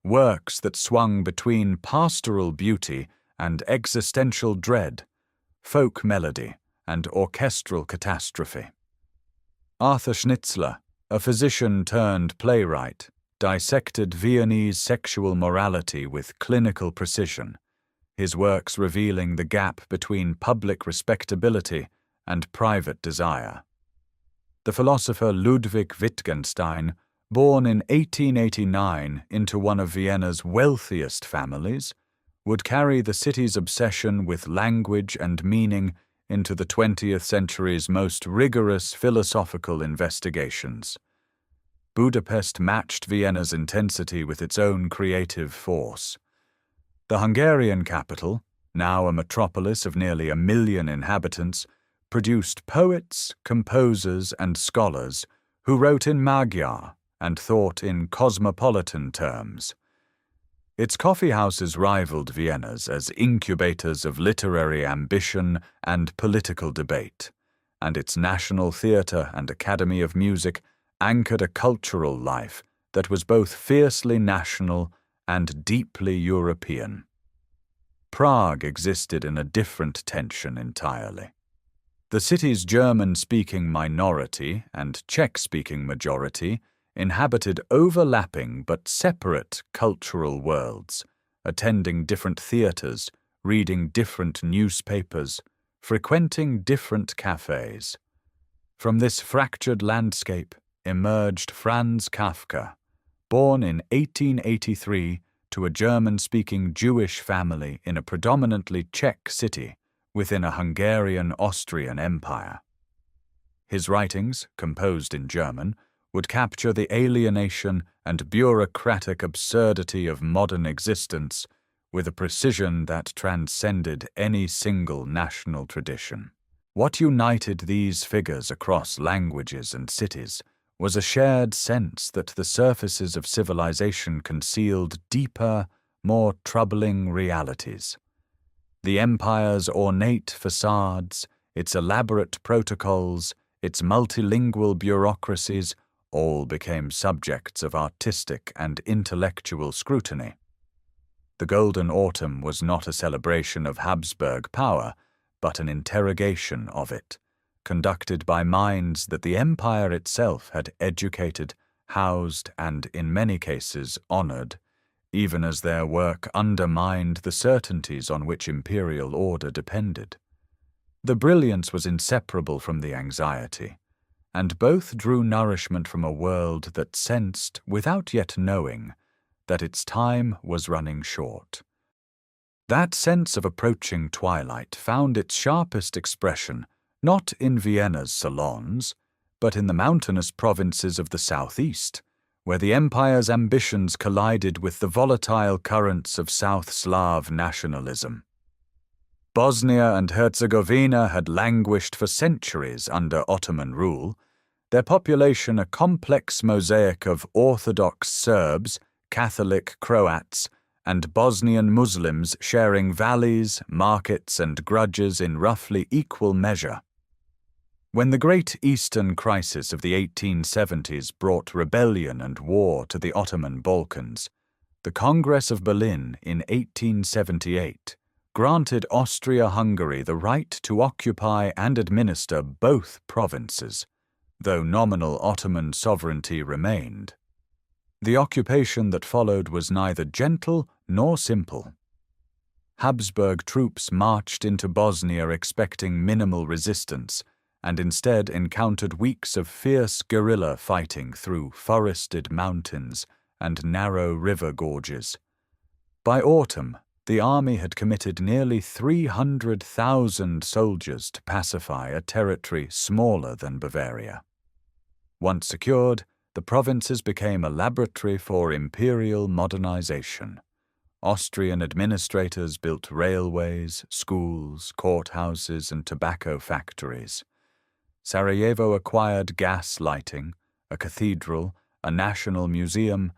works that swung between pastoral beauty and existential dread, folk melody and orchestral catastrophe. Arthur Schnitzler, a physician-turned-playwright, dissected Viennese sexual morality with clinical precision, his works revealing the gap between public respectability and private desire. The philosopher Ludwig Wittgenstein, born in 1889 into one of Vienna's wealthiest families, would carry the city's obsession with language and meaning into the 20th century's most rigorous philosophical investigations. Budapest matched Vienna's intensity with its own creative force. The Hungarian capital, now a metropolis of nearly 1 million inhabitants, produced poets, composers, and scholars who wrote in Magyar and thought in cosmopolitan terms. Its coffeehouses rivaled Vienna's as incubators of literary ambition and political debate, and its National Theatre and Academy of Music anchored a cultural life that was both fiercely national and deeply European. Prague existed in a different tension entirely. The city's German-speaking minority and Czech-speaking majority inhabited overlapping but separate cultural worlds, attending different theatres, reading different newspapers, frequenting different cafes. From this fractured landscape emerged Franz Kafka, born in 1883 to a German-speaking Jewish family in a predominantly Czech city within a Hungarian-Austrian empire. His writings, composed in German, would capture the alienation and bureaucratic absurdity of modern existence with a precision that transcended any single national tradition. What united these figures across languages and cities was a shared sense that the surfaces of civilization concealed deeper, more troubling realities. The empire's ornate facades, its elaborate protocols, its multilingual bureaucracies all became subjects of artistic and intellectual scrutiny. The Golden Autumn was not a celebration of Habsburg power, but an interrogation of it, conducted by minds that the empire itself had educated, housed, and, in many cases, honored, even as their work undermined the certainties on which imperial order depended. The brilliance was inseparable from the anxiety, and both drew nourishment from a world that sensed, without yet knowing, that its time was running short. That sense of approaching twilight found its sharpest expression not in Vienna's salons, but in the mountainous provinces of the southeast, where the empire's ambitions collided with the volatile currents of South Slav nationalism. Bosnia and Herzegovina had languished for centuries under Ottoman rule, their population a complex mosaic of Orthodox Serbs, Catholic Croats, and Bosnian Muslims sharing valleys, markets, and grudges in roughly equal measure. When the Great Eastern Crisis of the 1870s brought rebellion and war to the Ottoman Balkans, the Congress of Berlin in 1878 granted Austria-Hungary the right to occupy and administer both provinces, though nominal Ottoman sovereignty remained. The occupation that followed was neither gentle nor simple. Habsburg troops marched into Bosnia expecting minimal resistance, and instead encountered weeks of fierce guerrilla fighting through forested mountains and narrow river gorges. By autumn, the army had committed nearly 300,000 soldiers to pacify a territory smaller than Bavaria. Once secured, the provinces became a laboratory for imperial modernization. Austrian administrators built railways, schools, courthouses, and tobacco factories. Sarajevo acquired gas lighting, a cathedral, a national museum,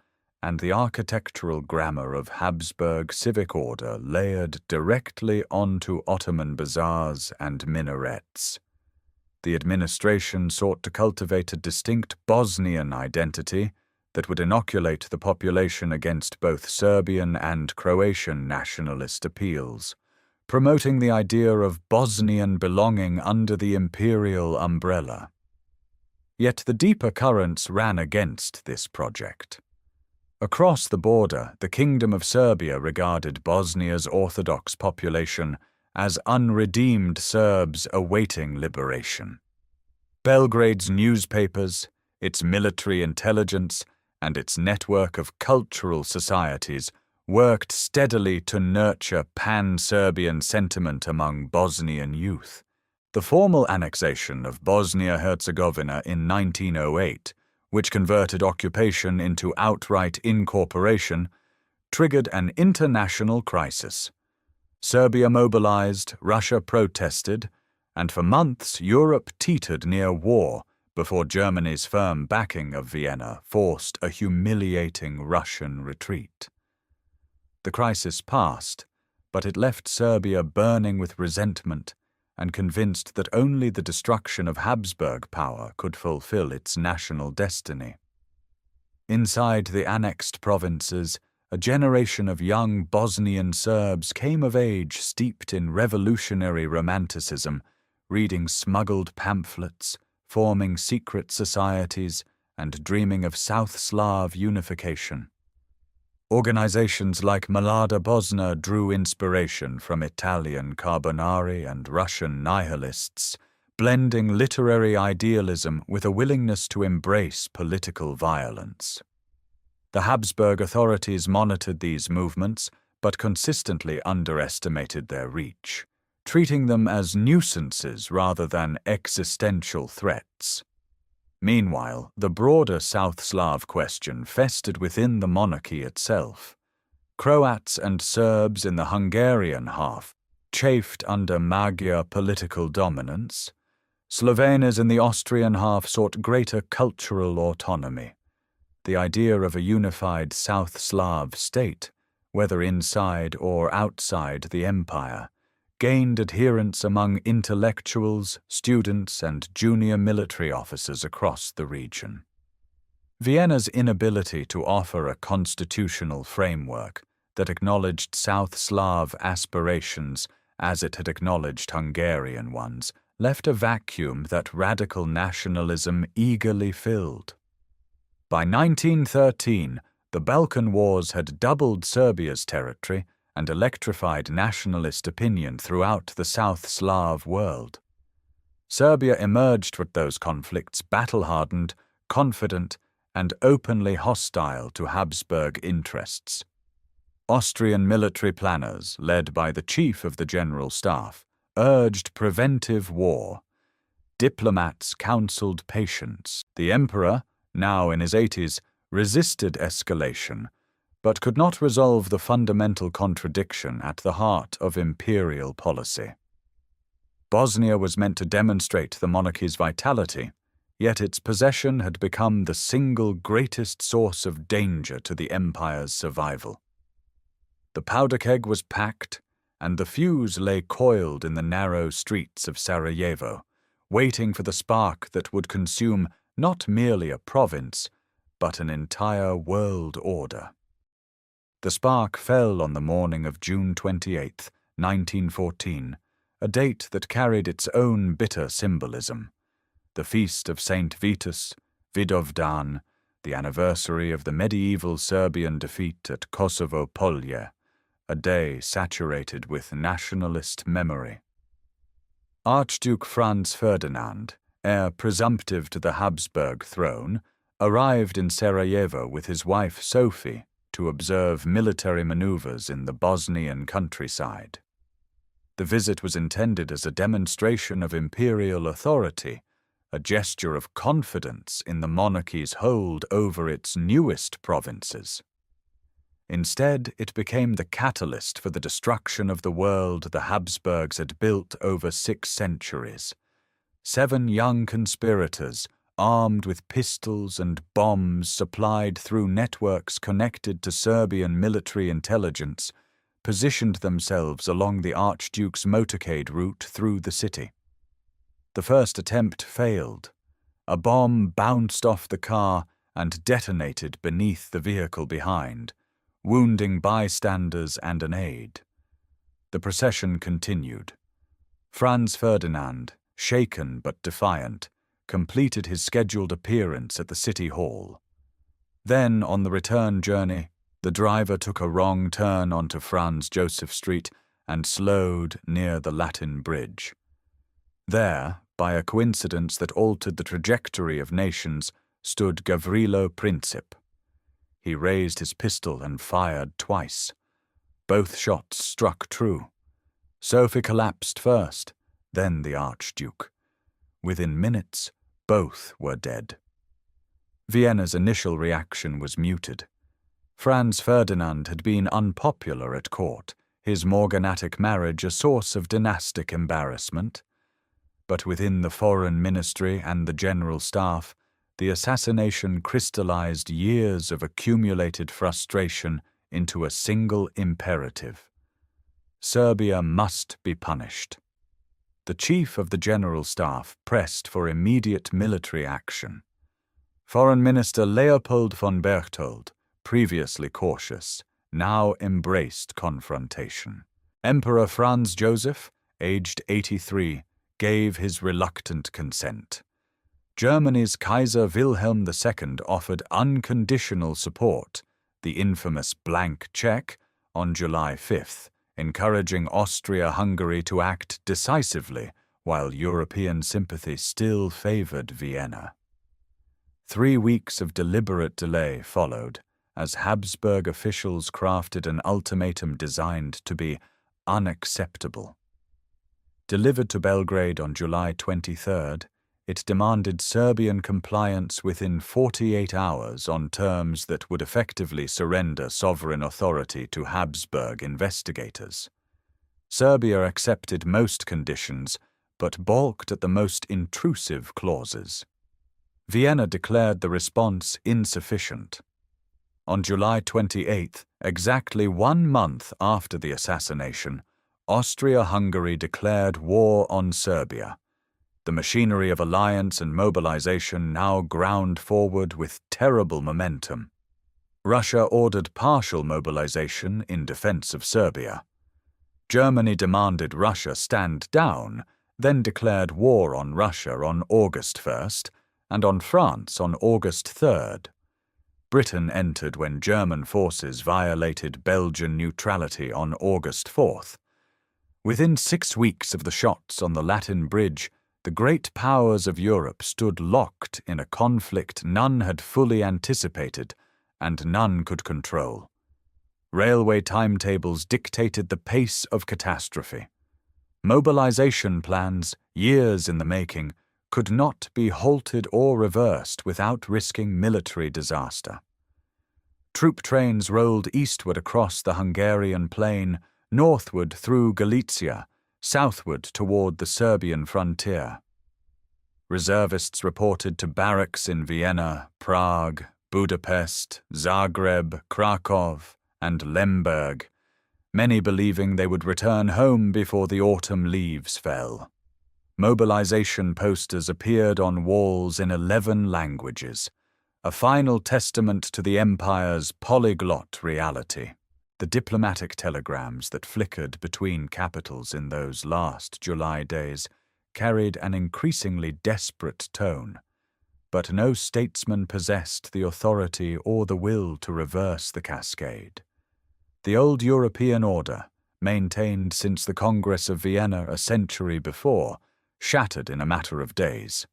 and the architectural grammar of Habsburg civic order layered directly onto Ottoman bazaars and minarets. The administration sought to cultivate a distinct Bosnian identity that would inoculate the population against both Serbian and Croatian nationalist appeals, promoting the idea of Bosnian belonging under the imperial umbrella. Yet the deeper currents ran against this project. Across the border, the Kingdom of Serbia regarded Bosnia's Orthodox population as unredeemed Serbs awaiting liberation. Belgrade's newspapers, its military intelligence, and its network of cultural societies worked steadily to nurture pan-Serbian sentiment among Bosnian youth. The formal annexation of Bosnia-Herzegovina in 1908, which converted occupation into outright incorporation, triggered an international crisis. Serbia mobilized, Russia protested, and for months Europe teetered near war before Germany's firm backing of Vienna forced a humiliating Russian retreat. The crisis passed, but it left Serbia burning with resentment and convinced that only the destruction of Habsburg power could fulfill its national destiny. Inside the annexed provinces, a generation of young Bosnian Serbs came of age steeped in revolutionary romanticism, reading smuggled pamphlets, forming secret societies, and dreaming of South Slav unification. Organizations like Mlada Bosna drew inspiration from Italian Carbonari and Russian nihilists, blending literary idealism with a willingness to embrace political violence. The Habsburg authorities monitored these movements, but consistently underestimated their reach, treating them as nuisances rather than existential threats. Meanwhile, the broader South Slav question festered within the monarchy itself. Croats and Serbs in the Hungarian half chafed under Magyar political dominance. Slovenes in the Austrian half sought greater cultural autonomy. The idea of a unified South Slav state, whether inside or outside the empire, gained adherents among intellectuals, students, and junior military officers across the region. Vienna's inability to offer a constitutional framework that acknowledged South Slav aspirations as it had acknowledged Hungarian ones left a vacuum that radical nationalism eagerly filled. By 1913, the Balkan Wars had doubled Serbia's territory and electrified nationalist opinion throughout the South Slav world. Serbia emerged with those conflicts battle-hardened, confident, and openly hostile to Habsburg interests. Austrian military planners, led by the chief of the general staff, urged preventive war. Diplomats counseled patience. The emperor, now in his 80s, resisted escalation, but could not resolve the fundamental contradiction at the heart of imperial policy. Bosnia was meant to demonstrate the monarchy's vitality, yet its possession had become the single greatest source of danger to the empire's survival. The powder keg was packed, and the fuse lay coiled in the narrow streets of Sarajevo, waiting for the spark that would consume not merely a province, but an entire world order. The spark fell on the morning of June 28, 1914, a date that carried its own bitter symbolism. The feast of Saint Vitus, Vidovdan, the anniversary of the medieval Serbian defeat at Kosovo Polje, a day saturated with nationalist memory. Archduke Franz Ferdinand, heir presumptive to the Habsburg throne, arrived in Sarajevo with his wife Sophie to observe military maneuvers in the Bosnian countryside. The visit was intended as a demonstration of imperial authority, a gesture of confidence in the monarchy's hold over its newest provinces. Instead, it became the catalyst for the destruction of the world the Habsburgs had built over 6 centuries. 7 young conspirators, armed with pistols and bombs supplied through networks connected to Serbian military intelligence, positioned themselves along the Archduke's motorcade route through the city. The first attempt failed. A bomb bounced off the car and detonated beneath the vehicle behind, wounding bystanders and an aide. The procession continued. Franz Ferdinand, shaken but defiant, completed his scheduled appearance at the city hall. Then, on the return journey, the driver took a wrong turn onto Franz Joseph Street and slowed near the Latin Bridge. There, by a coincidence that altered the trajectory of nations, stood Gavrilo Princip. He raised his pistol and fired twice. Both shots struck true. Sophie collapsed first, then the Archduke. Within minutes, both were dead. Vienna's initial reaction was muted. Franz Ferdinand had been unpopular at court, his morganatic marriage a source of dynastic embarrassment. But within the foreign ministry and the general staff, the assassination crystallized years of accumulated frustration into a single imperative. Serbia must be punished. The chief of the general staff pressed for immediate military action. Foreign Minister Leopold von Berchtold, previously cautious, now embraced confrontation. Emperor Franz Joseph, aged 83, gave his reluctant consent. Germany's Kaiser Wilhelm II offered unconditional support, the infamous blank check, on July 5th, encouraging Austria-Hungary to act decisively while European sympathy still favored Vienna. 3 weeks of deliberate delay followed, as Habsburg officials crafted an ultimatum designed to be unacceptable. Delivered to Belgrade on July 23rd, it demanded Serbian compliance within 48 hours on terms that would effectively surrender sovereign authority to Habsburg investigators. Serbia accepted most conditions, but balked at the most intrusive clauses. Vienna declared the response insufficient. On July 28th, exactly 1 month after the assassination, Austria-Hungary declared war on Serbia. The machinery of alliance and mobilization now ground forward with terrible momentum. Russia ordered partial mobilization in defense of Serbia. Germany demanded Russia stand down, then declared war on Russia on August 1st and on France on August 3rd. Britain entered when German forces violated Belgian neutrality on August 4th. Within 6 weeks of the shots on the Latin Bridge, the great powers of Europe stood locked in a conflict none had fully anticipated and none could control. Railway timetables dictated the pace of catastrophe. Mobilization plans, years in the making, could not be halted or reversed without risking military disaster. Troop trains rolled eastward across the Hungarian plain, northward through Galicia, southward toward the Serbian frontier. Reservists reported to barracks in Vienna, Prague, Budapest, Zagreb, Krakow, and Lemberg, many believing they would return home before the autumn leaves fell. Mobilization posters appeared on walls in 11 languages, a final testament to the empire's polyglot reality. The diplomatic telegrams that flickered between capitals in those last July days carried an increasingly desperate tone, but no statesman possessed the authority or the will to reverse the cascade. The old European order, maintained since the Congress of Vienna a century before, shattered in a matter of days.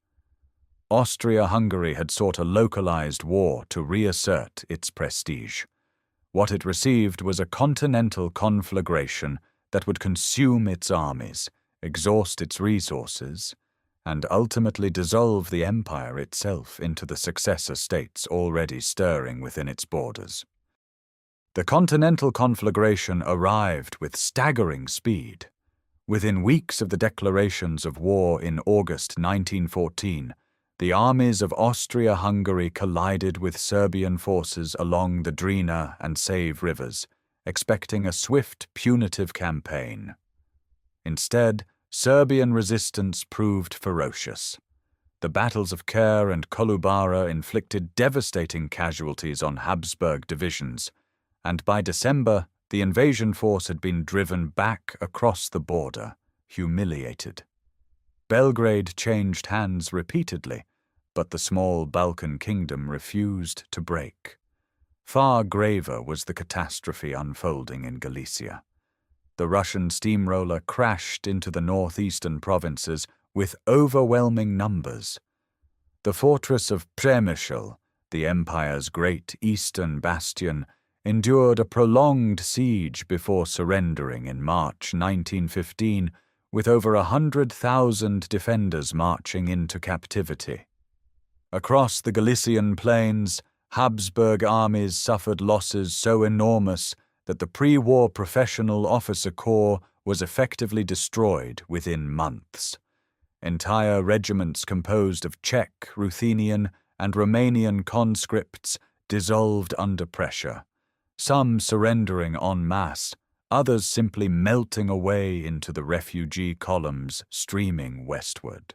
Austria-Hungary had sought a localized war to reassert its prestige. What it received was a continental conflagration that would consume its armies, exhaust its resources, and ultimately dissolve the empire itself into the successor states already stirring within its borders. The continental conflagration arrived with staggering speed. Within weeks of the declarations of war in August 1914, the armies of Austria-Hungary collided with Serbian forces along the Drina and Save rivers, expecting a swift punitive campaign. Instead, Serbian resistance proved ferocious. The battles of Ker and Kolubara inflicted devastating casualties on Habsburg divisions, and by December, the invasion force had been driven back across the border, humiliated. Belgrade changed hands repeatedly, but the small Balkan kingdom refused to break. Far graver was the catastrophe unfolding in Galicia. The Russian steamroller crashed into the northeastern provinces with overwhelming numbers. The fortress of Przemysl, the empire's great eastern bastion, endured a prolonged siege before surrendering in March 1915, with over 100,000 defenders marching into captivity. Across the Galician plains, Habsburg armies suffered losses so enormous that the pre-war professional officer corps was effectively destroyed within months. Entire regiments composed of Czech, Ruthenian, and Romanian conscripts dissolved under pressure, some surrendering en masse, others simply melting away into the refugee columns streaming westward.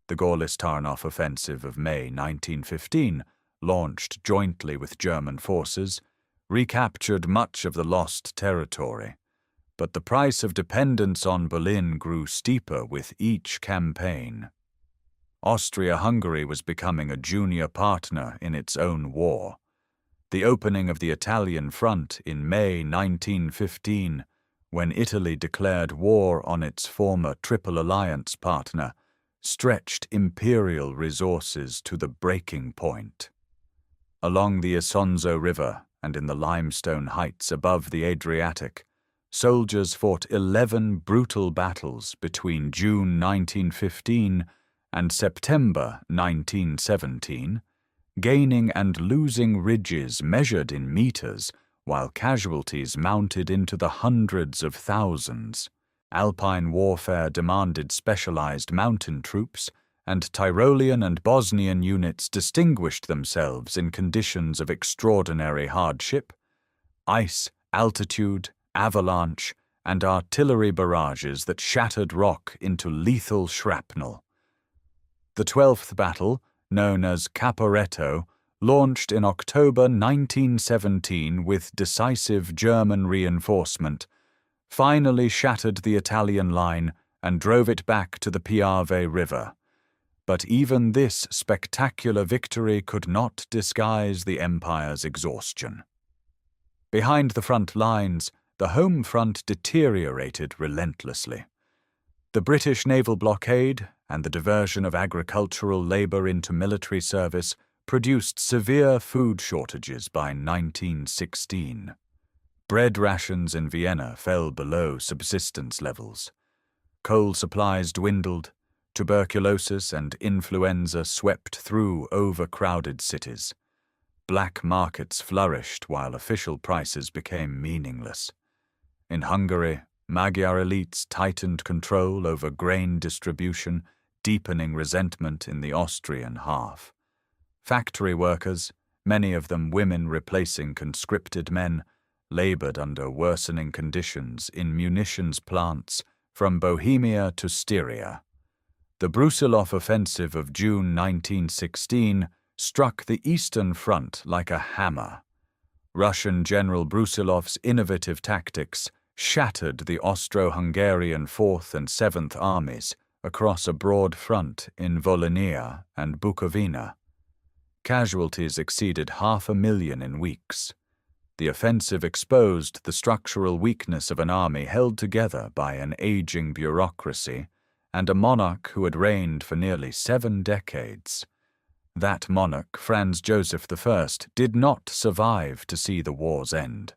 The Gorlice-Tarnow offensive of May 1915, launched jointly with German forces, recaptured much of the lost territory, but the price of dependence on Berlin grew steeper with each campaign. Austria-Hungary was becoming a junior partner in its own war. The opening of the Italian front in May 1915, when Italy declared war on its former Triple Alliance partner, stretched imperial resources to the breaking point. Along the Isonzo River and in the limestone heights above the Adriatic, soldiers fought 11 brutal battles between June 1915 and September 1917, gaining and losing ridges measured in meters, while casualties mounted into the hundreds of thousands. Alpine warfare demanded specialized mountain troops, and Tyrolean and Bosnian units distinguished themselves in conditions of extraordinary hardship: ice, altitude, avalanche, and artillery barrages that shattered rock into lethal shrapnel. The 12th battle, known as Caporetto, launched in October 1917 with decisive German reinforcement, finally shattered the Italian line and drove it back to the Piave River. But even this spectacular victory could not disguise the empire's exhaustion. Behind the front lines, the home front deteriorated relentlessly. The British naval blockade and the diversion of agricultural labor into military service produced severe food shortages by 1916. Bread rations in Vienna fell below subsistence levels. Coal supplies dwindled. Tuberculosis and influenza swept through overcrowded cities. Black markets flourished while official prices became meaningless. In Hungary, Magyar elites tightened control over grain distribution, deepening resentment in the Austrian half. Factory workers, many of them women replacing conscripted men, labored under worsening conditions in munitions plants from Bohemia to Styria. The Brusilov offensive of June 1916 struck the Eastern Front like a hammer. Russian General Brusilov's innovative tactics shattered the Austro-Hungarian 4th and 7th armies across a broad front in Volhynia and Bukovina. Casualties exceeded 500,000 in weeks. The offensive exposed the structural weakness of an army held together by an aging bureaucracy and a monarch who had reigned for nearly 7 decades. That monarch, Franz Joseph I, did not survive to see the war's end.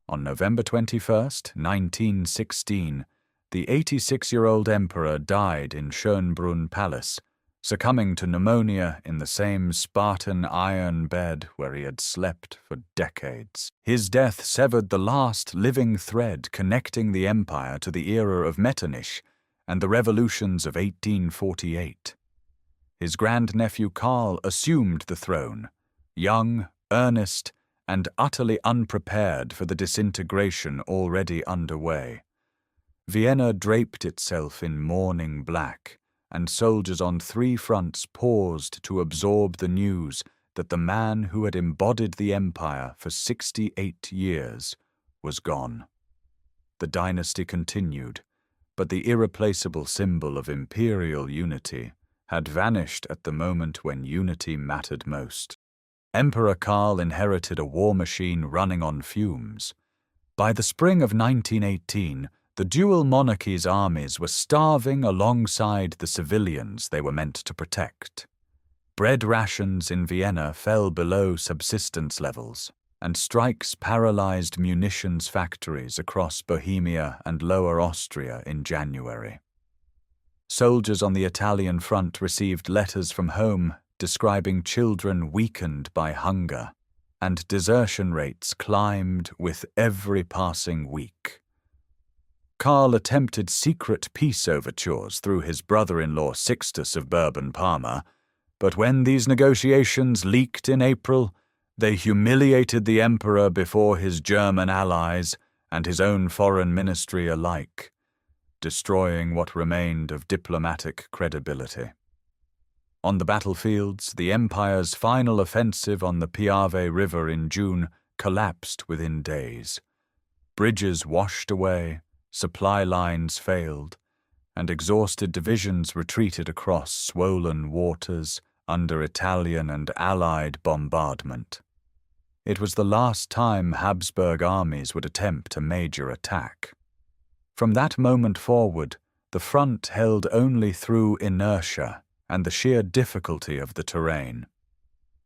On November 21, 1916, the 86-year-old emperor died in Schönbrunn Palace, succumbing to pneumonia in the same Spartan iron bed where he had slept for decades. His death severed the last living thread connecting the empire to the era of Metternich and the revolutions of 1848. His grandnephew Karl assumed the throne, young, earnest, and utterly unprepared for the disintegration already underway. Vienna draped itself in mourning black, and soldiers on 3 fronts paused to absorb the news that the man who had embodied the empire for 68 years was gone. The dynasty continued, but the irreplaceable symbol of imperial unity had vanished at the moment when unity mattered most. Emperor Karl inherited a war machine running on fumes. By the spring of 1918, the Dual Monarchy's armies were starving alongside the civilians they were meant to protect. Bread rations in Vienna fell below subsistence levels, and strikes paralyzed munitions factories across Bohemia and Lower Austria in January. Soldiers on the Italian front received letters from home describing children weakened by hunger, and desertion rates climbed with every passing week. Karl attempted secret peace overtures through his brother-in-law Sixtus of Bourbon-Parma, but when these negotiations leaked in April, they humiliated the emperor before his German allies and his own foreign ministry alike, destroying what remained of diplomatic credibility. On the battlefields, the empire's final offensive on the Piave River in June collapsed within days. Bridges washed away, supply lines failed, and exhausted divisions retreated across swollen waters under Italian and Allied bombardment. It was the last time Habsburg armies would attempt a major attack. From that moment forward, the front held only through inertia and the sheer difficulty of the terrain.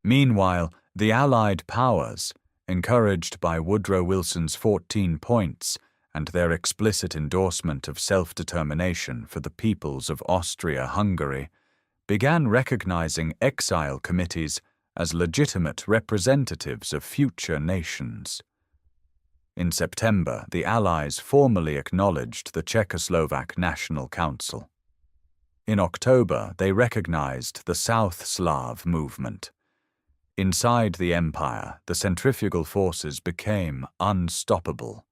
Meanwhile, the Allied powers, encouraged by Woodrow Wilson's 14 points and their explicit endorsement of self-determination for the peoples of Austria-Hungary, began recognizing exile committees as legitimate representatives of future nations. In September, the Allies formally acknowledged the Czechoslovak National Council. In October, they recognized the South Slav movement. Inside the empire, the centrifugal forces became unstoppable.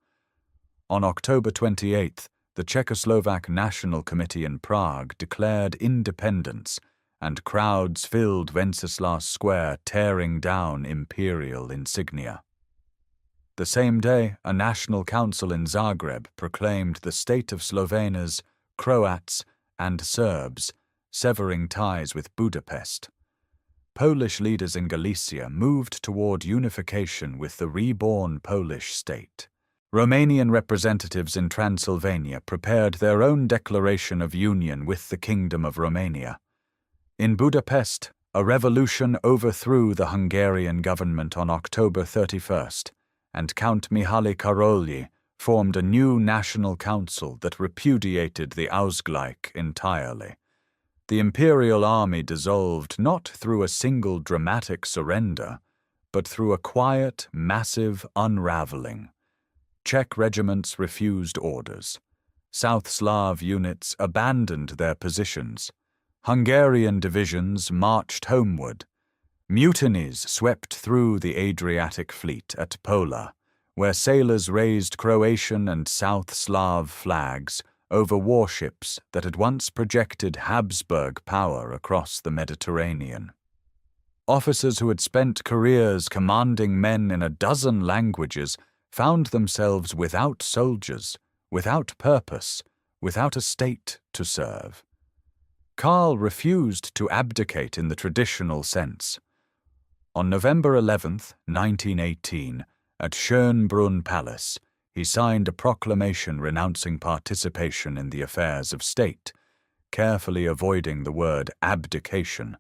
On October 28th, the Czechoslovak National Committee in Prague declared independence, and crowds filled Wenceslas Square tearing down imperial insignia. The same day, a national council in Zagreb proclaimed the state of Slovenes, Croats, and Serbs, severing ties with Budapest. Polish leaders in Galicia moved toward unification with the reborn Polish state. Romanian representatives in Transylvania prepared their own declaration of union with the Kingdom of Romania. In Budapest, a revolution overthrew the Hungarian government on October 31st, and Count Mihaly Karolyi formed a new national council that repudiated the Ausgleich entirely. The imperial army dissolved not through a single dramatic surrender, but through a quiet, massive unraveling. Czech regiments refused orders. South Slav units abandoned their positions. Hungarian divisions marched homeward. Mutinies swept through the Adriatic fleet at Pola, where sailors raised Croatian and South Slav flags over warships that had once projected Habsburg power across the Mediterranean. Officers who had spent careers commanding men in a dozen languages found themselves without soldiers, without purpose, without a state to serve. Karl refused to abdicate in the traditional sense. On November 11, 1918, at Schönbrunn Palace, he signed a proclamation renouncing participation in the affairs of state, carefully avoiding the word abdication,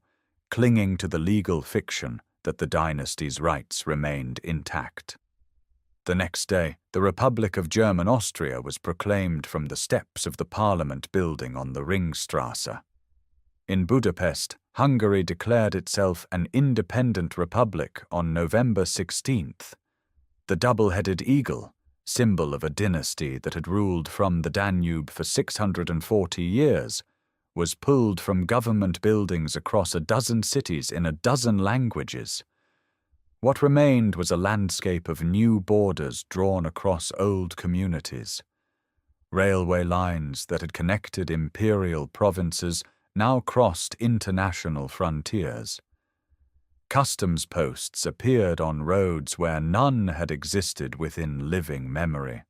clinging to the legal fiction that the dynasty's rights remained intact. The next day, the Republic of German Austria was proclaimed from the steps of the Parliament building on the Ringstrasse. In Budapest, Hungary declared itself an independent republic on November 16th. The double-headed eagle, symbol of a dynasty that had ruled from the Danube for 640 years, was pulled from government buildings across a dozen cities in a dozen languages. What remained was a landscape of new borders drawn across old communities. Railway lines that had connected imperial provinces now crossed international frontiers. Customs posts appeared on roads where none had existed within living memory.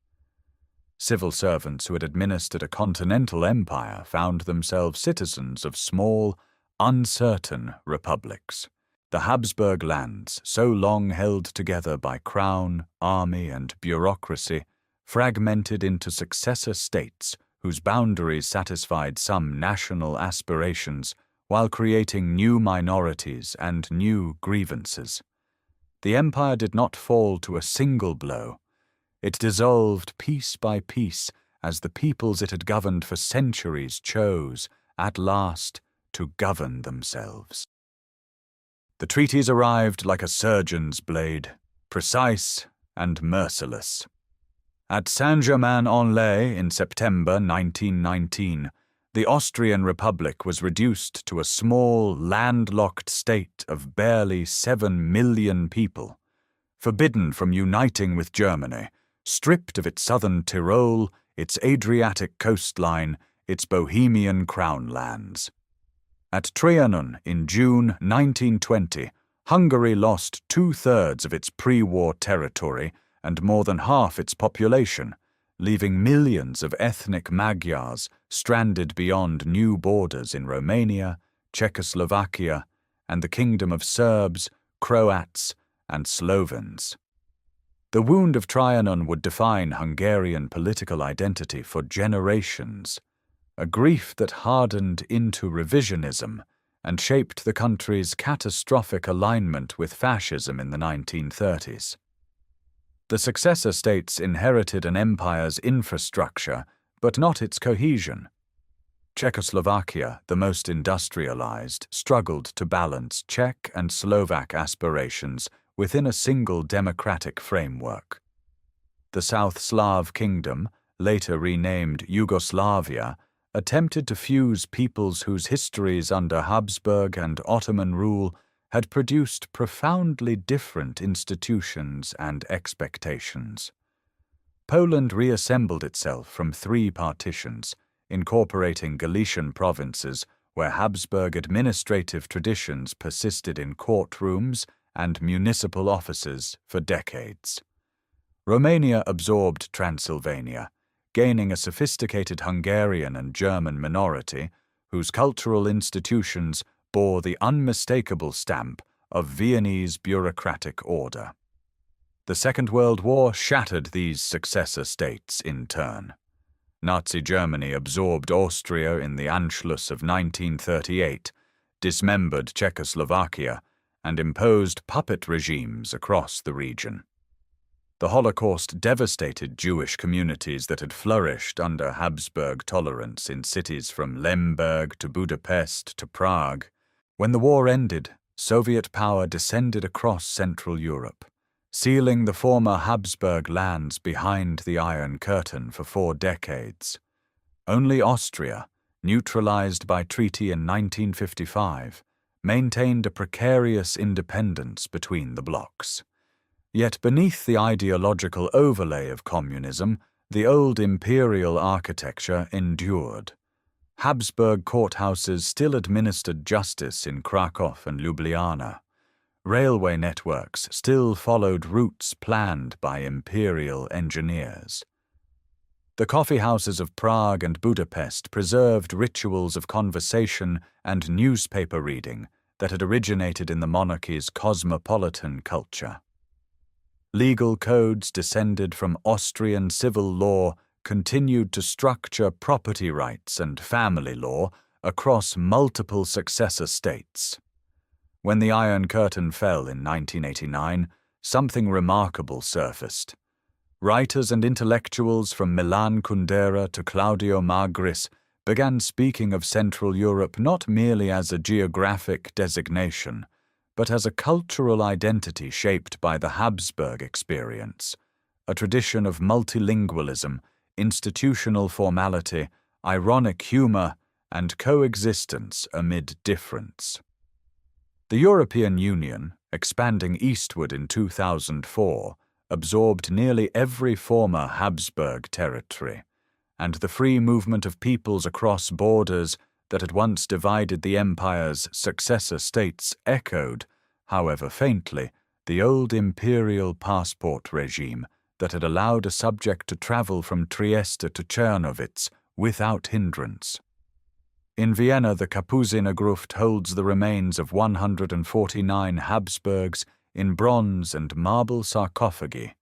Civil servants who had administered a continental empire found themselves citizens of small, uncertain republics. The Habsburg lands, so long held together by crown, army, and bureaucracy, fragmented into successor states whose boundaries satisfied some national aspirations while creating new minorities and new grievances. The empire did not fall to a single blow. It dissolved piece by piece as the peoples it had governed for centuries chose, at last, to govern themselves. The treaties arrived like a surgeon's blade, precise and merciless. At Saint-Germain-en-Laye in September 1919, the Austrian Republic was reduced to a small, landlocked state of barely 7 million people, forbidden from uniting with Germany, stripped of its southern Tyrol, its Adriatic coastline, its Bohemian crown lands. At Trianon in June 1920, Hungary lost 2/3 of its pre-war territory and more than half its population, leaving millions of ethnic Magyars stranded beyond new borders in Romania, Czechoslovakia, and the kingdom of Serbs, Croats, and Slovens. The wound of Trianon would define Hungarian political identity for generations, a grief that hardened into revisionism and shaped the country's catastrophic alignment with fascism in the 1930s. The successor states inherited an empire's infrastructure, but not its cohesion. Czechoslovakia, the most industrialized, struggled to balance Czech and Slovak aspirations within a single democratic framework. The South Slav kingdom, later renamed Yugoslavia, attempted to fuse peoples whose histories under Habsburg and Ottoman rule had produced profoundly different institutions and expectations. Poland reassembled itself from 3 partitions, incorporating Galician provinces where Habsburg administrative traditions persisted in courtrooms and municipal offices for decades. Romania absorbed Transylvania, gaining a sophisticated Hungarian and German minority whose cultural institutions bore the unmistakable stamp of Viennese bureaucratic order. The Second World War shattered these successor states in turn. Nazi Germany absorbed Austria in the Anschluss of 1938, dismembered Czechoslovakia, and imposed puppet regimes across the region. The Holocaust devastated Jewish communities that had flourished under Habsburg tolerance in cities from Lemberg to Budapest to Prague. When the war ended, Soviet power descended across Central Europe, sealing the former Habsburg lands behind the Iron Curtain for 4 decades. Only Austria, neutralized by treaty in 1955, maintained a precarious independence between the blocs. Yet beneath the ideological overlay of communism, the old imperial architecture endured. Habsburg courthouses still administered justice in Krakow and Ljubljana. Railway networks still followed routes planned by imperial engineers. The coffeehouses of Prague and Budapest preserved rituals of conversation and newspaper reading that had originated in the monarchy's cosmopolitan culture. Legal codes descended from Austrian civil law continued to structure property rights and family law across multiple successor states. When the Iron Curtain fell in 1989, something remarkable surfaced. Writers and intellectuals from Milan Kundera to Claudio Magris began speaking of Central Europe not merely as a geographic designation, but as a cultural identity shaped by the Habsburg experience, a tradition of multilingualism, institutional formality, ironic humor, and coexistence amid difference. The European Union, expanding eastward in 2004, absorbed nearly every former Habsburg territory, and the free movement of peoples across borders that had once divided the empire's successor states echoed, however faintly, the old imperial passport regime that had allowed a subject to travel from Trieste to Czernowitz without hindrance. In Vienna, the Kapusiner Gruft holds the remains of 149 Habsburgs in bronze and marble sarcophagi,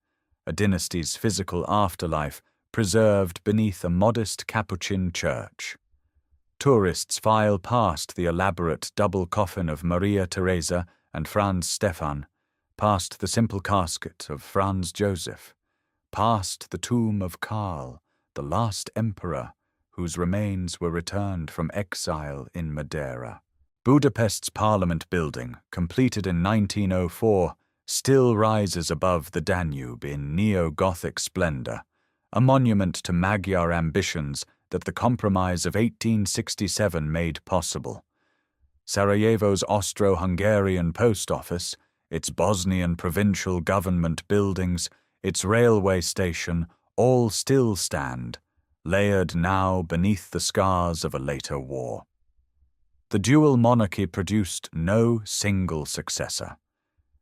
a dynasty's physical afterlife preserved beneath a modest Capuchin church. Tourists file past the elaborate double coffin of Maria Theresa and Franz Stephan, past the simple casket of Franz Joseph, past the tomb of Karl, the last emperor, whose remains were returned from exile in Madeira. Budapest's Parliament building, completed in 1904, still rises above the Danube in neo-Gothic splendor, a monument to Magyar ambitions that the Compromise of 1867 made possible. Sarajevo's Austro-Hungarian post office, its Bosnian provincial government buildings, its railway station, all still stand, layered now beneath the scars of a later war. The dual monarchy produced no single successor.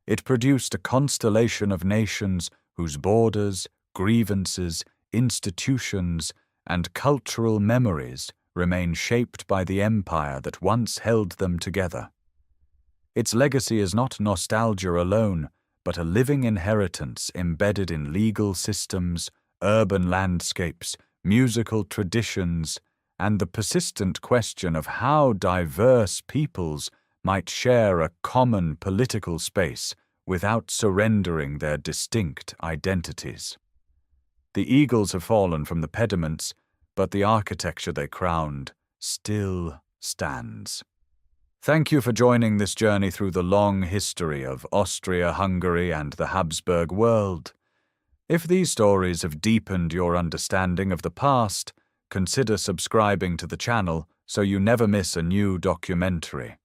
It produced a constellation of nations whose borders, grievances, institutions, and cultural memories remain shaped by the empire that once held them together. Its legacy is not nostalgia alone, but a living inheritance embedded in legal systems, urban landscapes, musical traditions, and the persistent question of how diverse peoples might share a common political space without surrendering their distinct identities. The eagles have fallen from the pediments, but the architecture they crowned still stands. Thank you for joining this journey through the long history of Austria-Hungary and the Habsburg world. If these stories have deepened your understanding of the past, consider subscribing to the channel so you never miss a new documentary.